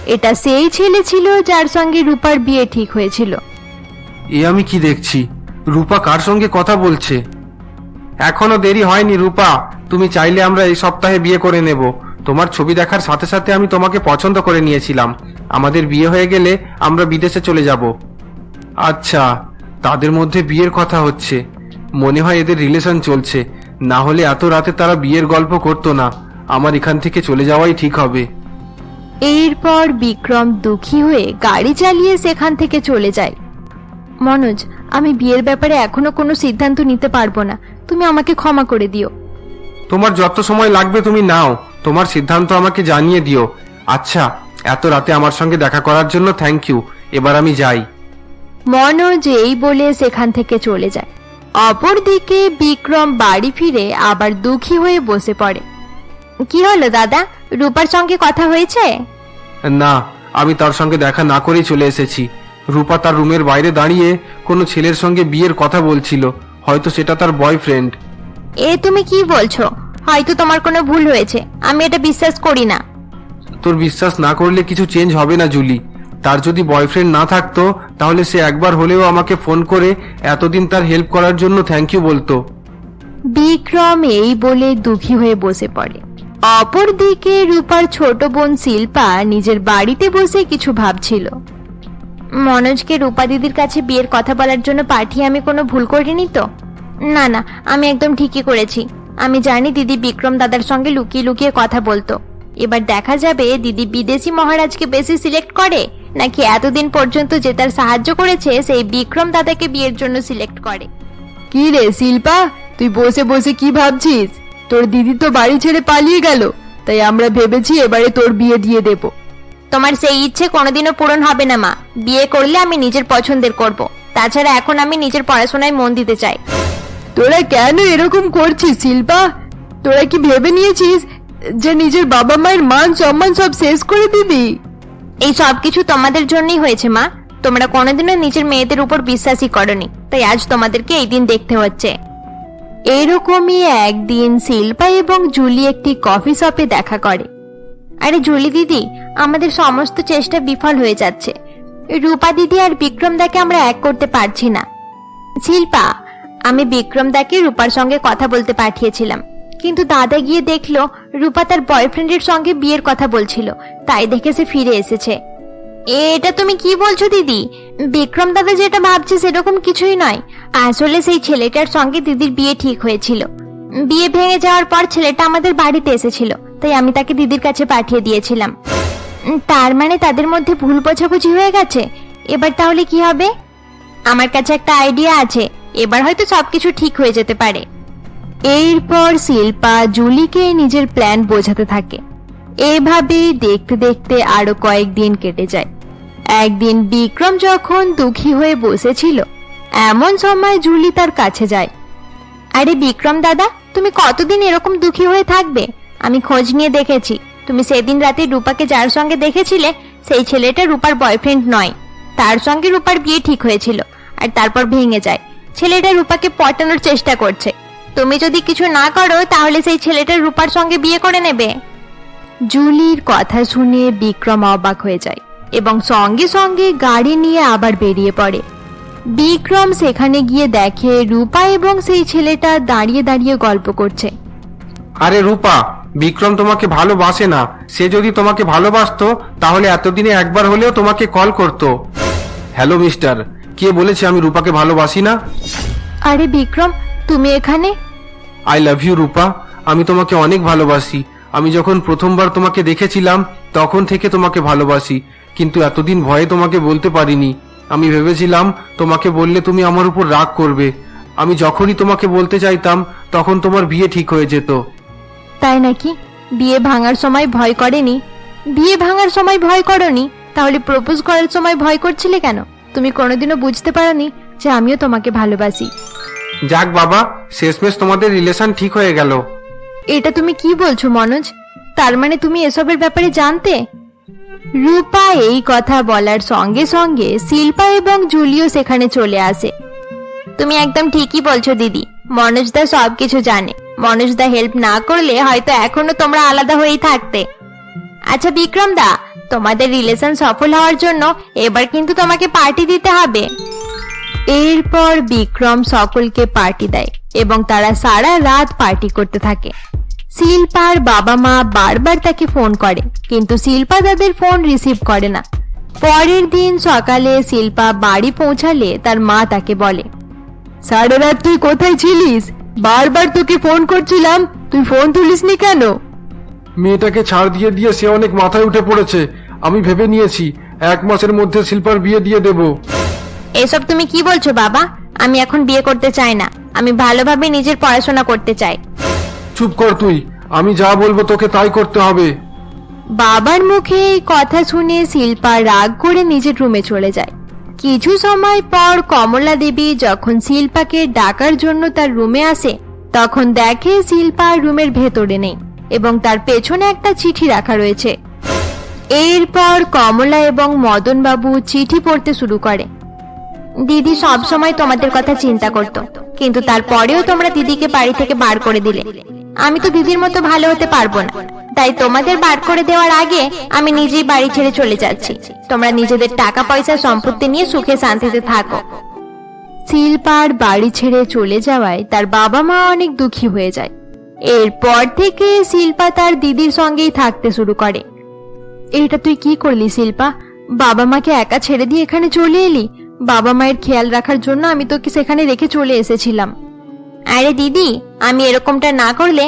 এটা সেই ছেলে ছিল যার সঙ্গে রূপার বিয়ে ঠিক হয়েছিল। এ আমি কি দেখছি, রূপা কার সঙ্গে কথা বলছে? এখনো দেরি হয়নি রূপা, তুমি চাইলে আমরা এই সপ্তাহে বিয়ে করে নেব। তোমার ছবি দেখার সাথে সাথে আমি তোমাকে পছন্দ করে নিয়েছিলাম। আমাদের বিয়ে হয়ে গেলে আমরা বিদেশে চলে যাব। আচ্ছা, তাদের মধ্যে বিয়ের কথা হচ্ছে, মনে হয় এদের রিলেশন চলছে, না হলে এত রাতে তারা বিয়ের গল্প করতো না। আমার এখান থেকে চলে যাওয়াই ঠিক হবে। এরপর বিক্রম দুঃখী হয়ে গাড়ি চালিয়ে সেখান থেকে চলে যায়। মনোজ, আমি বিয়ের ব্যাপারে এখনো কোনো সিদ্ধান্ত নিতে পারবো না, তুমি আমাকে ক্ষমা করে দিও। তোমার যত সময় লাগবে তুমি নাও, তোমার সিদ্ধান্ত আমাকে জানিয়ে দিও। আচ্ছা, এত রাতে আমার সঙ্গে দেখা করার জন্য থ্যাংক ইউ। এবার আমি যাই। মনোজ এই বলে সেখান থেকে চলে যায়। অপরদিকে বিক্রম বাড়ি ফিরে আবার দুঃখী হয়ে বসে পড়ে। কি হলো দাদা, রূপার সঙ্গে কথা হয়েছে? না, আমি তার সঙ্গে দেখা না করেই চলে এসেছি। রূপা তার রুমের বাইরে দাঁড়িয়ে কোনো ছেলের সঙ্গে বিয়ের কথা বলছিল, হয়তো সেটা তার বয়ফ্রেন্ড। এ তুমি কি বলছো? হয়তো তোমার কোনো ভুল হয়েছে, আমি এটা বিশ্বাস করি না। তোর বিশ্বাস না করলে কিছু চেঞ্জ হবে না জুলি। তার যদি বয়ফ্রেন্ড না থাকতো তাহলে সে একবার হলেও আমাকে ফোন করে এতদিন তার হেল্প করার জন্য থ্যাংক ইউ বলতো। বিক্রম এই বলে দুঃখী হয়ে বসে পড়ে। অপরদিকে রূপার ছোট বোন শিল্পা নিজের বাড়িতে বসে কিছু ভাবছিল। মনোজকে রূপা দিদির কাছে বিয়ের কথা বলার জন্য পাঠিয়ে আমি কোনো ভুল করিনি তো? না না, আমি একদম ঠিকই করেছি। আমি জানি দিদি বিক্রম দাদার সঙ্গে লুকিয়ে লুকিয়ে কথা বলতো। এবার দেখা যাবে দিদি বিদেশি মহারাজকে বেশি সিলেক্ট করে, নাকি এতদিন পর্যন্ত যে তার সাহায্য করেছে সেই বিক্রম দাদাকে বিয়ের জন্য সিলেক্ট করে। কি রে শিল্পা, তুই বসে বসে কি ভাবছিস? তোর দিদি তো বাড়ি ছেড়ে পালিয়ে গেল, তাই আমরা ভেবেছি এবারে তোর বিয়ে দিয়ে দেব। তোমার সেই ইচ্ছে কোনোদিনও পূরণ হবে না মা। বিয়ে করলে আমি নিজের পছন্দের করব। তাছাড়া এখন আমি নিজের পড়াশোনায় মন দিতে চাই। তোরা কেন এরকম করছিস শিল্পা? তোরা কি ভেবে নিয়েছিস যে নিজের বাবা মায়ের মান সম্মান সব শেষ করে দিবি? এই সব কিছু তোমাদের জন্যই হয়েছে মা। তোমরা কোনোদিনও নিজের মেয়েদের উপর বিশ্বাসই করনি, তাই আজ তোমাদেরকে এই দিন দেখতে হচ্ছে। এরকমই একদিন শিল্পা এবং জুলি একটি কফি শপে দেখা করে। আরে জুলি দিদি, আমাদের সমস্ত চেষ্টা বিফল হয়ে যাচ্ছে। রূপা দিদি আর বিক্রম দাকে আমরা এক করতে পারছি না। শিল্পা, আমি বিক্রম দাকে রূপার সঙ্গে কথা বলতে পাঠিয়েছিলাম, কিন্তু দাদা গিয়ে দেখলো রূপা তার বয়ফ্রেন্ডের সঙ্গে বিয়ের কথা বলছিল, তাই দেখে সে ফিরে এসেছে। এটা তুমি কি বলছো দিদি? বিক্রম দাদা যেটা ভাবছে সেরকম কিছুই নয়। আসলে সেই ছেলেটার সঙ্গে দিদির বিয়ে ঠিক হয়েছিল। বিয়ে ভেঙে যাওয়ার পর ছেলেটা আমাদের বাড়িতে এসেছিল, তাই আমি তাকে দিদির কাছে পাঠিয়ে দিয়েছিলাম। তার মানে তাদের মধ্যে ভুল বোঝাবুঝি হয়ে গেছে। এবার তাহলে কি হবে? আমার কাছে একটা আইডিয়া আছে, এবার হয়তো সবকিছু ঠিক হয়ে যেতে পারে। এরপর শিল্পা জুলিকে নিজের প্ল্যান বোঝাতে থাকে। এভাবেই দেখতে দেখতে আরো কয়েকদিন কেটে যায়। একদিন বিক্রম যখন দুঃখী হয়ে বসেছিল, এমন সময় জুলি তার কাছে যায়। আরে বিক্রম দাদা, তুমি কতদিন এরকম দুঃখী হয়ে থাকবে? আমি খোঁজ নিয়ে দেখেছি, তুমি সেদিন রাতে রূপাকে যার সঙ্গে দেখেছিলে সেই ছেলেটা রূপার বয়ফ্রেন্ড নয়। তার সঙ্গে রূপার বিয়ে ঠিক হয়েছিল, আর তারপর ভেঙে যায়। ছেলেটা রূপাকে পটানোর চেষ্টা করছে। তুমি যদি কিছু না করো তাহলে সেই ছেলেটা রূপার সঙ্গে বিয়ে করে নেবে। জুলির কথা শুনে বিক্রম অবাক হয়ে যায় এবং সঙ্গে সঙ্গে গাড়ি নিয়ে আবার বেরিয়ে পড়ে। বিক্রম সেখানে গিয়ে দেখে রূপা এবং সেই ছেলেটা দাঁড়িয়ে দাঁড়িয়ে গল্প করছে। আরে রূপা, বিক্রম তোমাকে ভালোবাসে না। সে যদি তোমাকে ভালোবাসতো তাহলে এতদিনে একবার হলেও তোমাকে কল করতো। হ্যালো মিস্টার, কে বলেছে আমি রূপাকে ভালোবাসি না? আরে বিক্রম, তুমি এখানে? আই লাভ ইউ রূপা, আমি তোমাকে অনেক ভালোবাসি। আমি যখন প্রথমবার তোমাকে দেখেছিলাম তখন থেকে তোমাকে ভালোবাসি, কিন্তু এতদিন ভয়ে তোমাকে বলতে পারিনি। আমি ভেবেছিলাম তোমাকে বললে তুমি আমার উপর রাগ করবে। আমি যখনই তোমাকে বলতে চাইতাম তখন তোমার বিয়ে ঠিক হয়ে যেত। তাই নাকি? বিয়ে ভাঙার সময় ভয় করেনি? বিয়ে ভাঙার সময় ভয় করনি, তাহলে প্রপোজ করার সময় ভয় করছিলে কেন? তুমি কোনোদিনও বুঝতে পারোনি যে আমিও তোমাকে ভালোবাসি। যাক বাবা, শেষমেশ তোমাদের রিলেশন ঠিক হয়ে গেল। এটা তুমি কি বলছো মনোজ? তার মানে তুমি এসবের ব্যাপারে জানতে? রূপা এই কথা বলার সঙ্গে সঙ্গে শিল্পা এবং জুলিও সেখানে চলে আসে। তুমি একদম ঠিকই বলছো দিদি, মনোজদা সবকিছু জানে। মনোজদা হেল্প না করলে হয়তো এখনো তোমরা আলাদা হয়েই থাকতে। আচ্ছা বিক্রম দা, তোমাদের রিলেশন সফল হওয়ার জন্য এবার কিন্তু তোমাকে পার্টি দিতে হবে। এরপর বিক্রম সকলকে পার্টি দেয় এবং তারা সারা রাত পার্টি করতে থাকে। শিল্পার বাবা মা বারবার তাকে ফোন করে, কিন্তু শিল্পা তাদের ফোন রিসিভ করে না। পরের দিন সকালে শিল্পা বাড়ি পৌঁছালে তার মা তাকে বলে, সারা রাত তুই কোথায় ছিলিস? বারবার তোকে ফোন করছিলাম, তুই ফোন তুলিসনি কেন? মেয়েটাকে ছাড় দিয়ে দিয়ে সে অনেক মাথায় উঠে পড়েছে। আমি ভেবে নিয়েছি 1 মাসের মধ্যে শিল্পার বিয়ে দিয়ে দেব। এসব তুমি কি বলছো বাবা? আমি এখন বিয়ে করতে চাই না, আমি ভালোভাবে নিজের পড়াশোনা করতে চাই। চুপ কর তুই, আমি যা বলবো তোকে তাই করতে হবে। বাবার মুখে এই কথা শুনে শিল্পা রাগ করে নিজের রুমে চলে যায়। কিছু সময় পর কমলা দেবী যখন শিল্পাকে ডাকার জন্য তার রুমে আসে, তখন দেখে শিল্পা রুমের ভেতরে নেই এবং তার পেছনে একটা চিঠি রাখা রয়েছে। এরপর কমলা এবং মদন বাবু চিঠি পড়তে শুরু করে। দিদি সব সময় তোমাদের কথা চিন্তা করত, কিন্তু তারপরেও তোমরা দিদিকে বাড়ি থেকে বার করে দিলে। আমি তো দিদির মতো ভালো হতে পারবো না, তাই তোমাদের বার করে দেওয়ার আগে আমি নিজেই বাড়ি ছেড়ে চলে যাচ্ছি। তোমরা নিজেদের টাকা পয়সা সম্পত্তি নিয়ে সুখে শান্তিতে থাকো। শিল্পার বাড়ি ছেড়ে চলে যাওয়ায় তার বাবা মা অনেক দুঃখী হয়ে যায়। এরপর থেকে শিল্পা তার দিদির সঙ্গেই থাকতে শুরু করে। এটা তুই কি করলি শিল্পা? বাবা মাকে একা ছেড়ে দিয়ে এখানে চলে এলি। বাবা মায়ের খেয়াল রাখার জন্য আমি তোকে সেখানে রেখে চলে এসেছিলাম। আরে দিদি, আমি এরকমটা না করলে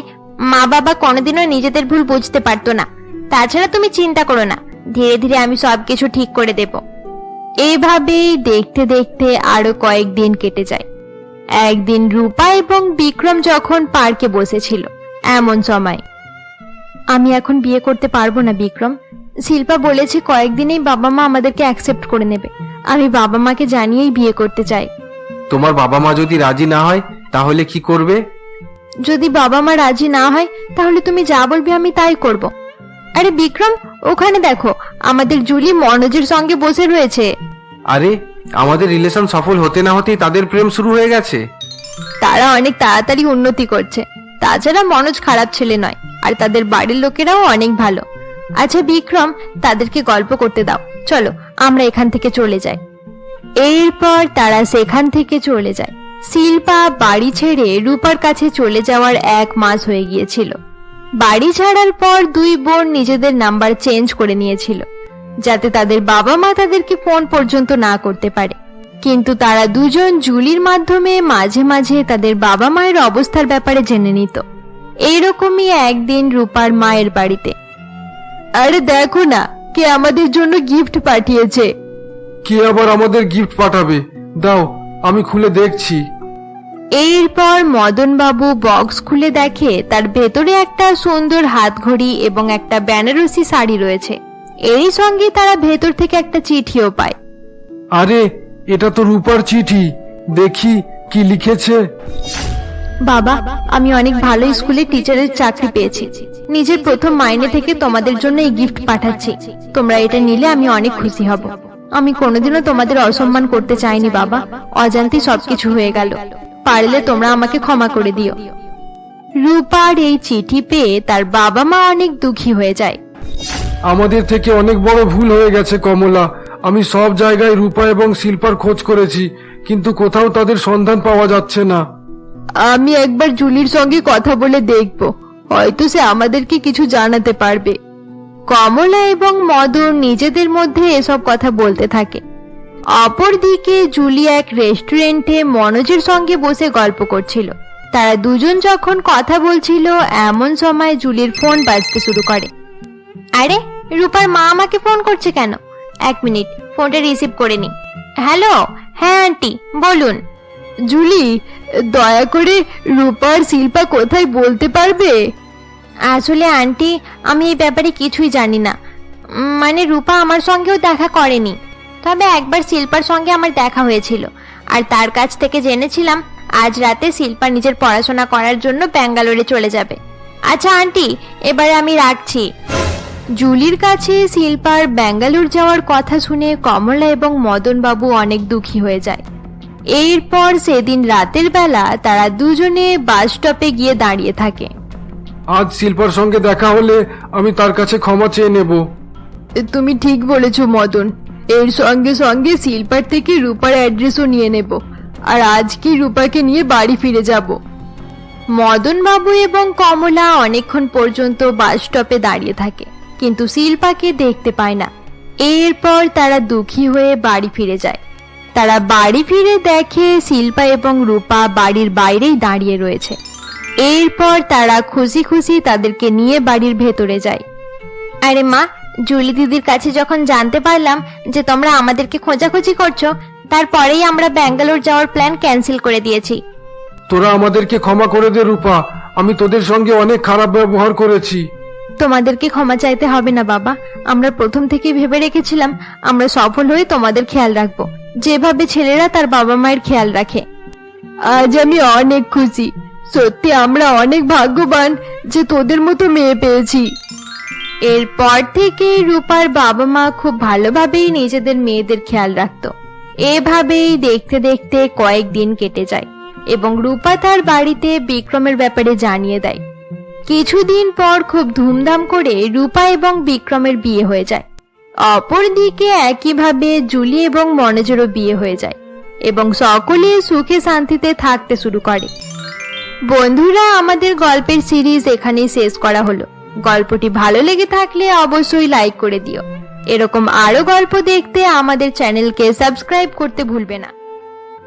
মা বাবা কোনোদিনও নিজেদের ভুল বুঝতে পারতো না। তাছাড়া তুমি চিন্তা করো না, ধীরে ধীরে আমি সবকিছু ঠিক করে দেব। এইভাবেই দেখতে দেখতে আরো কয়েকদিন কেটে যায়। একদিন রূপা এবং বিক্রম যখন পার্কে বসেছিল, এমন সময়, আমি এখন বিয়ে করতে পারবো না বিক্রম। শিল্পা বলেছে কয়েকদিনেই বাবা মা আমাদেরকে অ্যাকসেপ্ট করে নেবে। আমি বাবা মাকে জানিয়েই বিয়ে করতে চাই। তোমার বাবা মা যদি রাজি না হয় তাহলে কি করবে? যদি বাবা মা রাজি না হয় তাহলে তুমি যা বলবে আমি তাই করব। আরে বিক্রম, ওখানে দেখো, আমাদের জুলি মনোজের সঙ্গে বসে রয়েছে। আরে, আমাদের রিলেশন সফল হতে না হতেই তাদের প্রেম শুরু হয়ে গেছে। তারা অনেক তাড়াতাড়ি উন্নতি করছে। তাছাড়া মনোজ খারাপ ছেলে নয়, আর তাদের বাড়ির লোকেরাও অনেক ভালো। আচ্ছা বিক্রম, তাদেরকে গল্প করতে দাও, চলো আমরা এখান থেকে চলে যাই। এরপর তারা সেখান থেকে চলে যায়। শিল্পা বাড়ি ছেড়ে রূপার কাছে চলে যাওয়ার 1 মাস হয়ে গিয়েছিল। বাড়ি ছাড়ার পর দুই বোন নিজেদের নাম্বার চেঞ্জ করে নিয়েছিল, যাতে তাদের বাবা মা তাদেরকে ফোন পর্যন্ত না করতে পারে। কিন্তু তারা দুজন জুলির মাধ্যমে মাঝে মাঝে তাদের বাবা মায়ের অবস্থার ব্যাপারে জেনে নিত। এইরকমই একদিন রূপার মায়ের বাড়িতে, আরে দেখো না, কে আমাদের জন্য গিফট পাঠিয়েছে। কে আবার আমাদের গিফট পাঠাবে? দাও, আমি খুলে দেখছি। এরপর মদন বাবু বক্স খুলে দেখে তার ভেতরে একটা সুন্দর হাতঘড়ি এবং একটা বেনারসি শাড়ি রয়েছে। এরই সঙ্গে তারা ভেতর থেকে একটা চিঠিও পায়। আরে, এটা তো রূপার চিঠি। দেখি কি লিখেছে। বাবা, আমি অনেক ভালো স্কুলে টিচারের চাকরি পেয়েছি। নিজের প্রথম মাইনে থেকে তোমাদের জন্য এই গিফট পাঠাচ্ছি। তোমরা এটা নিলে আমি অনেক খুশি হব। আমি কোনোদিনও তোমাদের অসম্মান করতে চাইনি বাবা, অজান্তে সবকিছু হয়ে গেল। পারলে তোমরা আমাকে ক্ষমা করে দিও। রূপার এই চিঠি পেয়ে তার বাবা মা অনেক দুঃখী হয়ে যায়। আমাদের থেকে অনেক বড় ভুল হয়ে গেছে কমলা। আমি সব জায়গায় রূপা এবং শিল্পার খোঁজ করেছি, কিন্তু কোথাও তাদের সন্ধান পাওয়া যাচ্ছে না। আমি একবার জুলির সঙ্গে কথা বলে দেখব, হয়তো সে আমাদেরকে কিছু জানাতে পারবে। কমলা এবং মদন নিজেদের মধ্যে এসব কথা বলতে থাকে। অপরদিকে জুলি এক রেস্টুরেন্টে মনোজের সঙ্গে বসে গল্প করছিল। তারা দুজন যখন কথা বলছিল, এমন সময় জুলির ফোন বাজতে শুরু করে। আরে, রূপার মা আমাকে ফোন করছে কেন? 1 মিনিট, ফোনটা রিসিভ করে নি। হ্যালো, হ্যাঁ আন্টি, বলুন। জুলি, দয়া করে রূপার শিল্পা কোথায় বলতে পারবে? আসলে আন্টি, আমি এই ব্যাপারে কিছুই জানি না। মানে রূপা আমার সঙ্গেও দেখা করেনি, তবে একবার শিল্পার সঙ্গে আমার দেখা হয়েছিল, আর তার কাছ থেকে জেনেছিলাম আজ রাতে শিল্পা নিজের পড়াশোনা করার জন্য ব্যাঙ্গালোরে চলে যাবে। আচ্ছা আন্টি, এবারে আমি রাখছি। জুলির কাছে শিল্পার ব্যাঙ্গালোর যাওয়ার কথা শুনে কমলা এবং মদন বাবু অনেক দুঃখী হয়ে যায়। এরপর সেদিন রাতের বেলা তারা দুজনে বাস স্টপে গিয়ে দাঁড়িয়ে থাকে। আজ শিল্পার সঙ্গে দেখা হলে আমি তার কাছে ক্ষমা চেয়ে নেব। তুমি ঠিক বলেছো মদন, এর সঙ্গে সঙ্গে শিল্পার থেকে রূপার অ্যাড্রেসও নিয়ে নেব, আর আজকেই রূপাকে নিয়ে বাড়ি ফিরে যাব। মদন বাবু এবং কমলা অনেকক্ষণ পর্যন্ত বাস স্টপে দাঁড়িয়ে থাকে, কিন্তু শিল্পাকে দেখতে পায় না। এরপর তারা দুঃখী হয়ে বাড়ি ফিরে যায়। তারা বাড়ি ফিরে দেখে শিল্পা এবং রূপা বাড়ির বাইরেই দাঁড়িয়ে রয়েছে। এরপর তারা খুশি খুশি তাদেরকে নিয়ে বাড়ির ভেতরে যায়। আরে মা, জুলি দিদির কাছে যখন জানতে পারলাম যে তোমরা আমাদেরকে খোঁজাখুঁজি করছো, তারপরেই আমরা ব্যাঙ্গালোর যাওয়ার প্ল্যান ক্যান্সেল করে দিয়েছি। তোরা আমাদেরকে ক্ষমা করে দে রূপা, আমি তোদের সঙ্গে অনেক খারাপ ব্যবহার করেছি। তোমাদেরকে ক্ষমা চাইতে হবে না বাবা, আমরা প্রথম থেকেই ভেবে রেখেছিলাম আমরা সফল হয়ে তোমাদের খেয়াল রাখবো, যেভাবে ছেলেরা তার বাবা মায়ের খেয়াল রাখে। আজ আমি অনেক খুশি, সত্যি আমরা অনেক ভাগ্যবান যে তোদের মতো মেয়ে পেয়েছি। এরপর থেকে রূপার বাবা মা খুব ভালোভাবেই নিজেদের মেয়েদের খেয়াল রাখতো। এভাবেই দেখতে দেখতে কয়েকদিন কেটে যায় এবং রূপা তার বাড়িতে বিক্রমের ব্যাপারে জানিয়ে দেয়। কিছুদিন পর খুব ধুমধাম করে রূপা এবং বিক্রমের বিয়ে হয়ে যায়। অপরদিকে একইভাবে জুলি এবং মনোজেরও বিয়ে হয়ে যায় এবং সকলে সুখে শান্তিতে থাকতে শুরু করে। বন্ধুরা, আমাদের গল্পের সিরিজ এখানেই শেষ করা হলো। গল্পটি ভালো লেগে থাকলে অবশ্যই লাইক করে দিও। এরকম আরো গল্প দেখতে আমাদের চ্যানেলকে সাবস্ক্রাইব করতে ভুলবে না।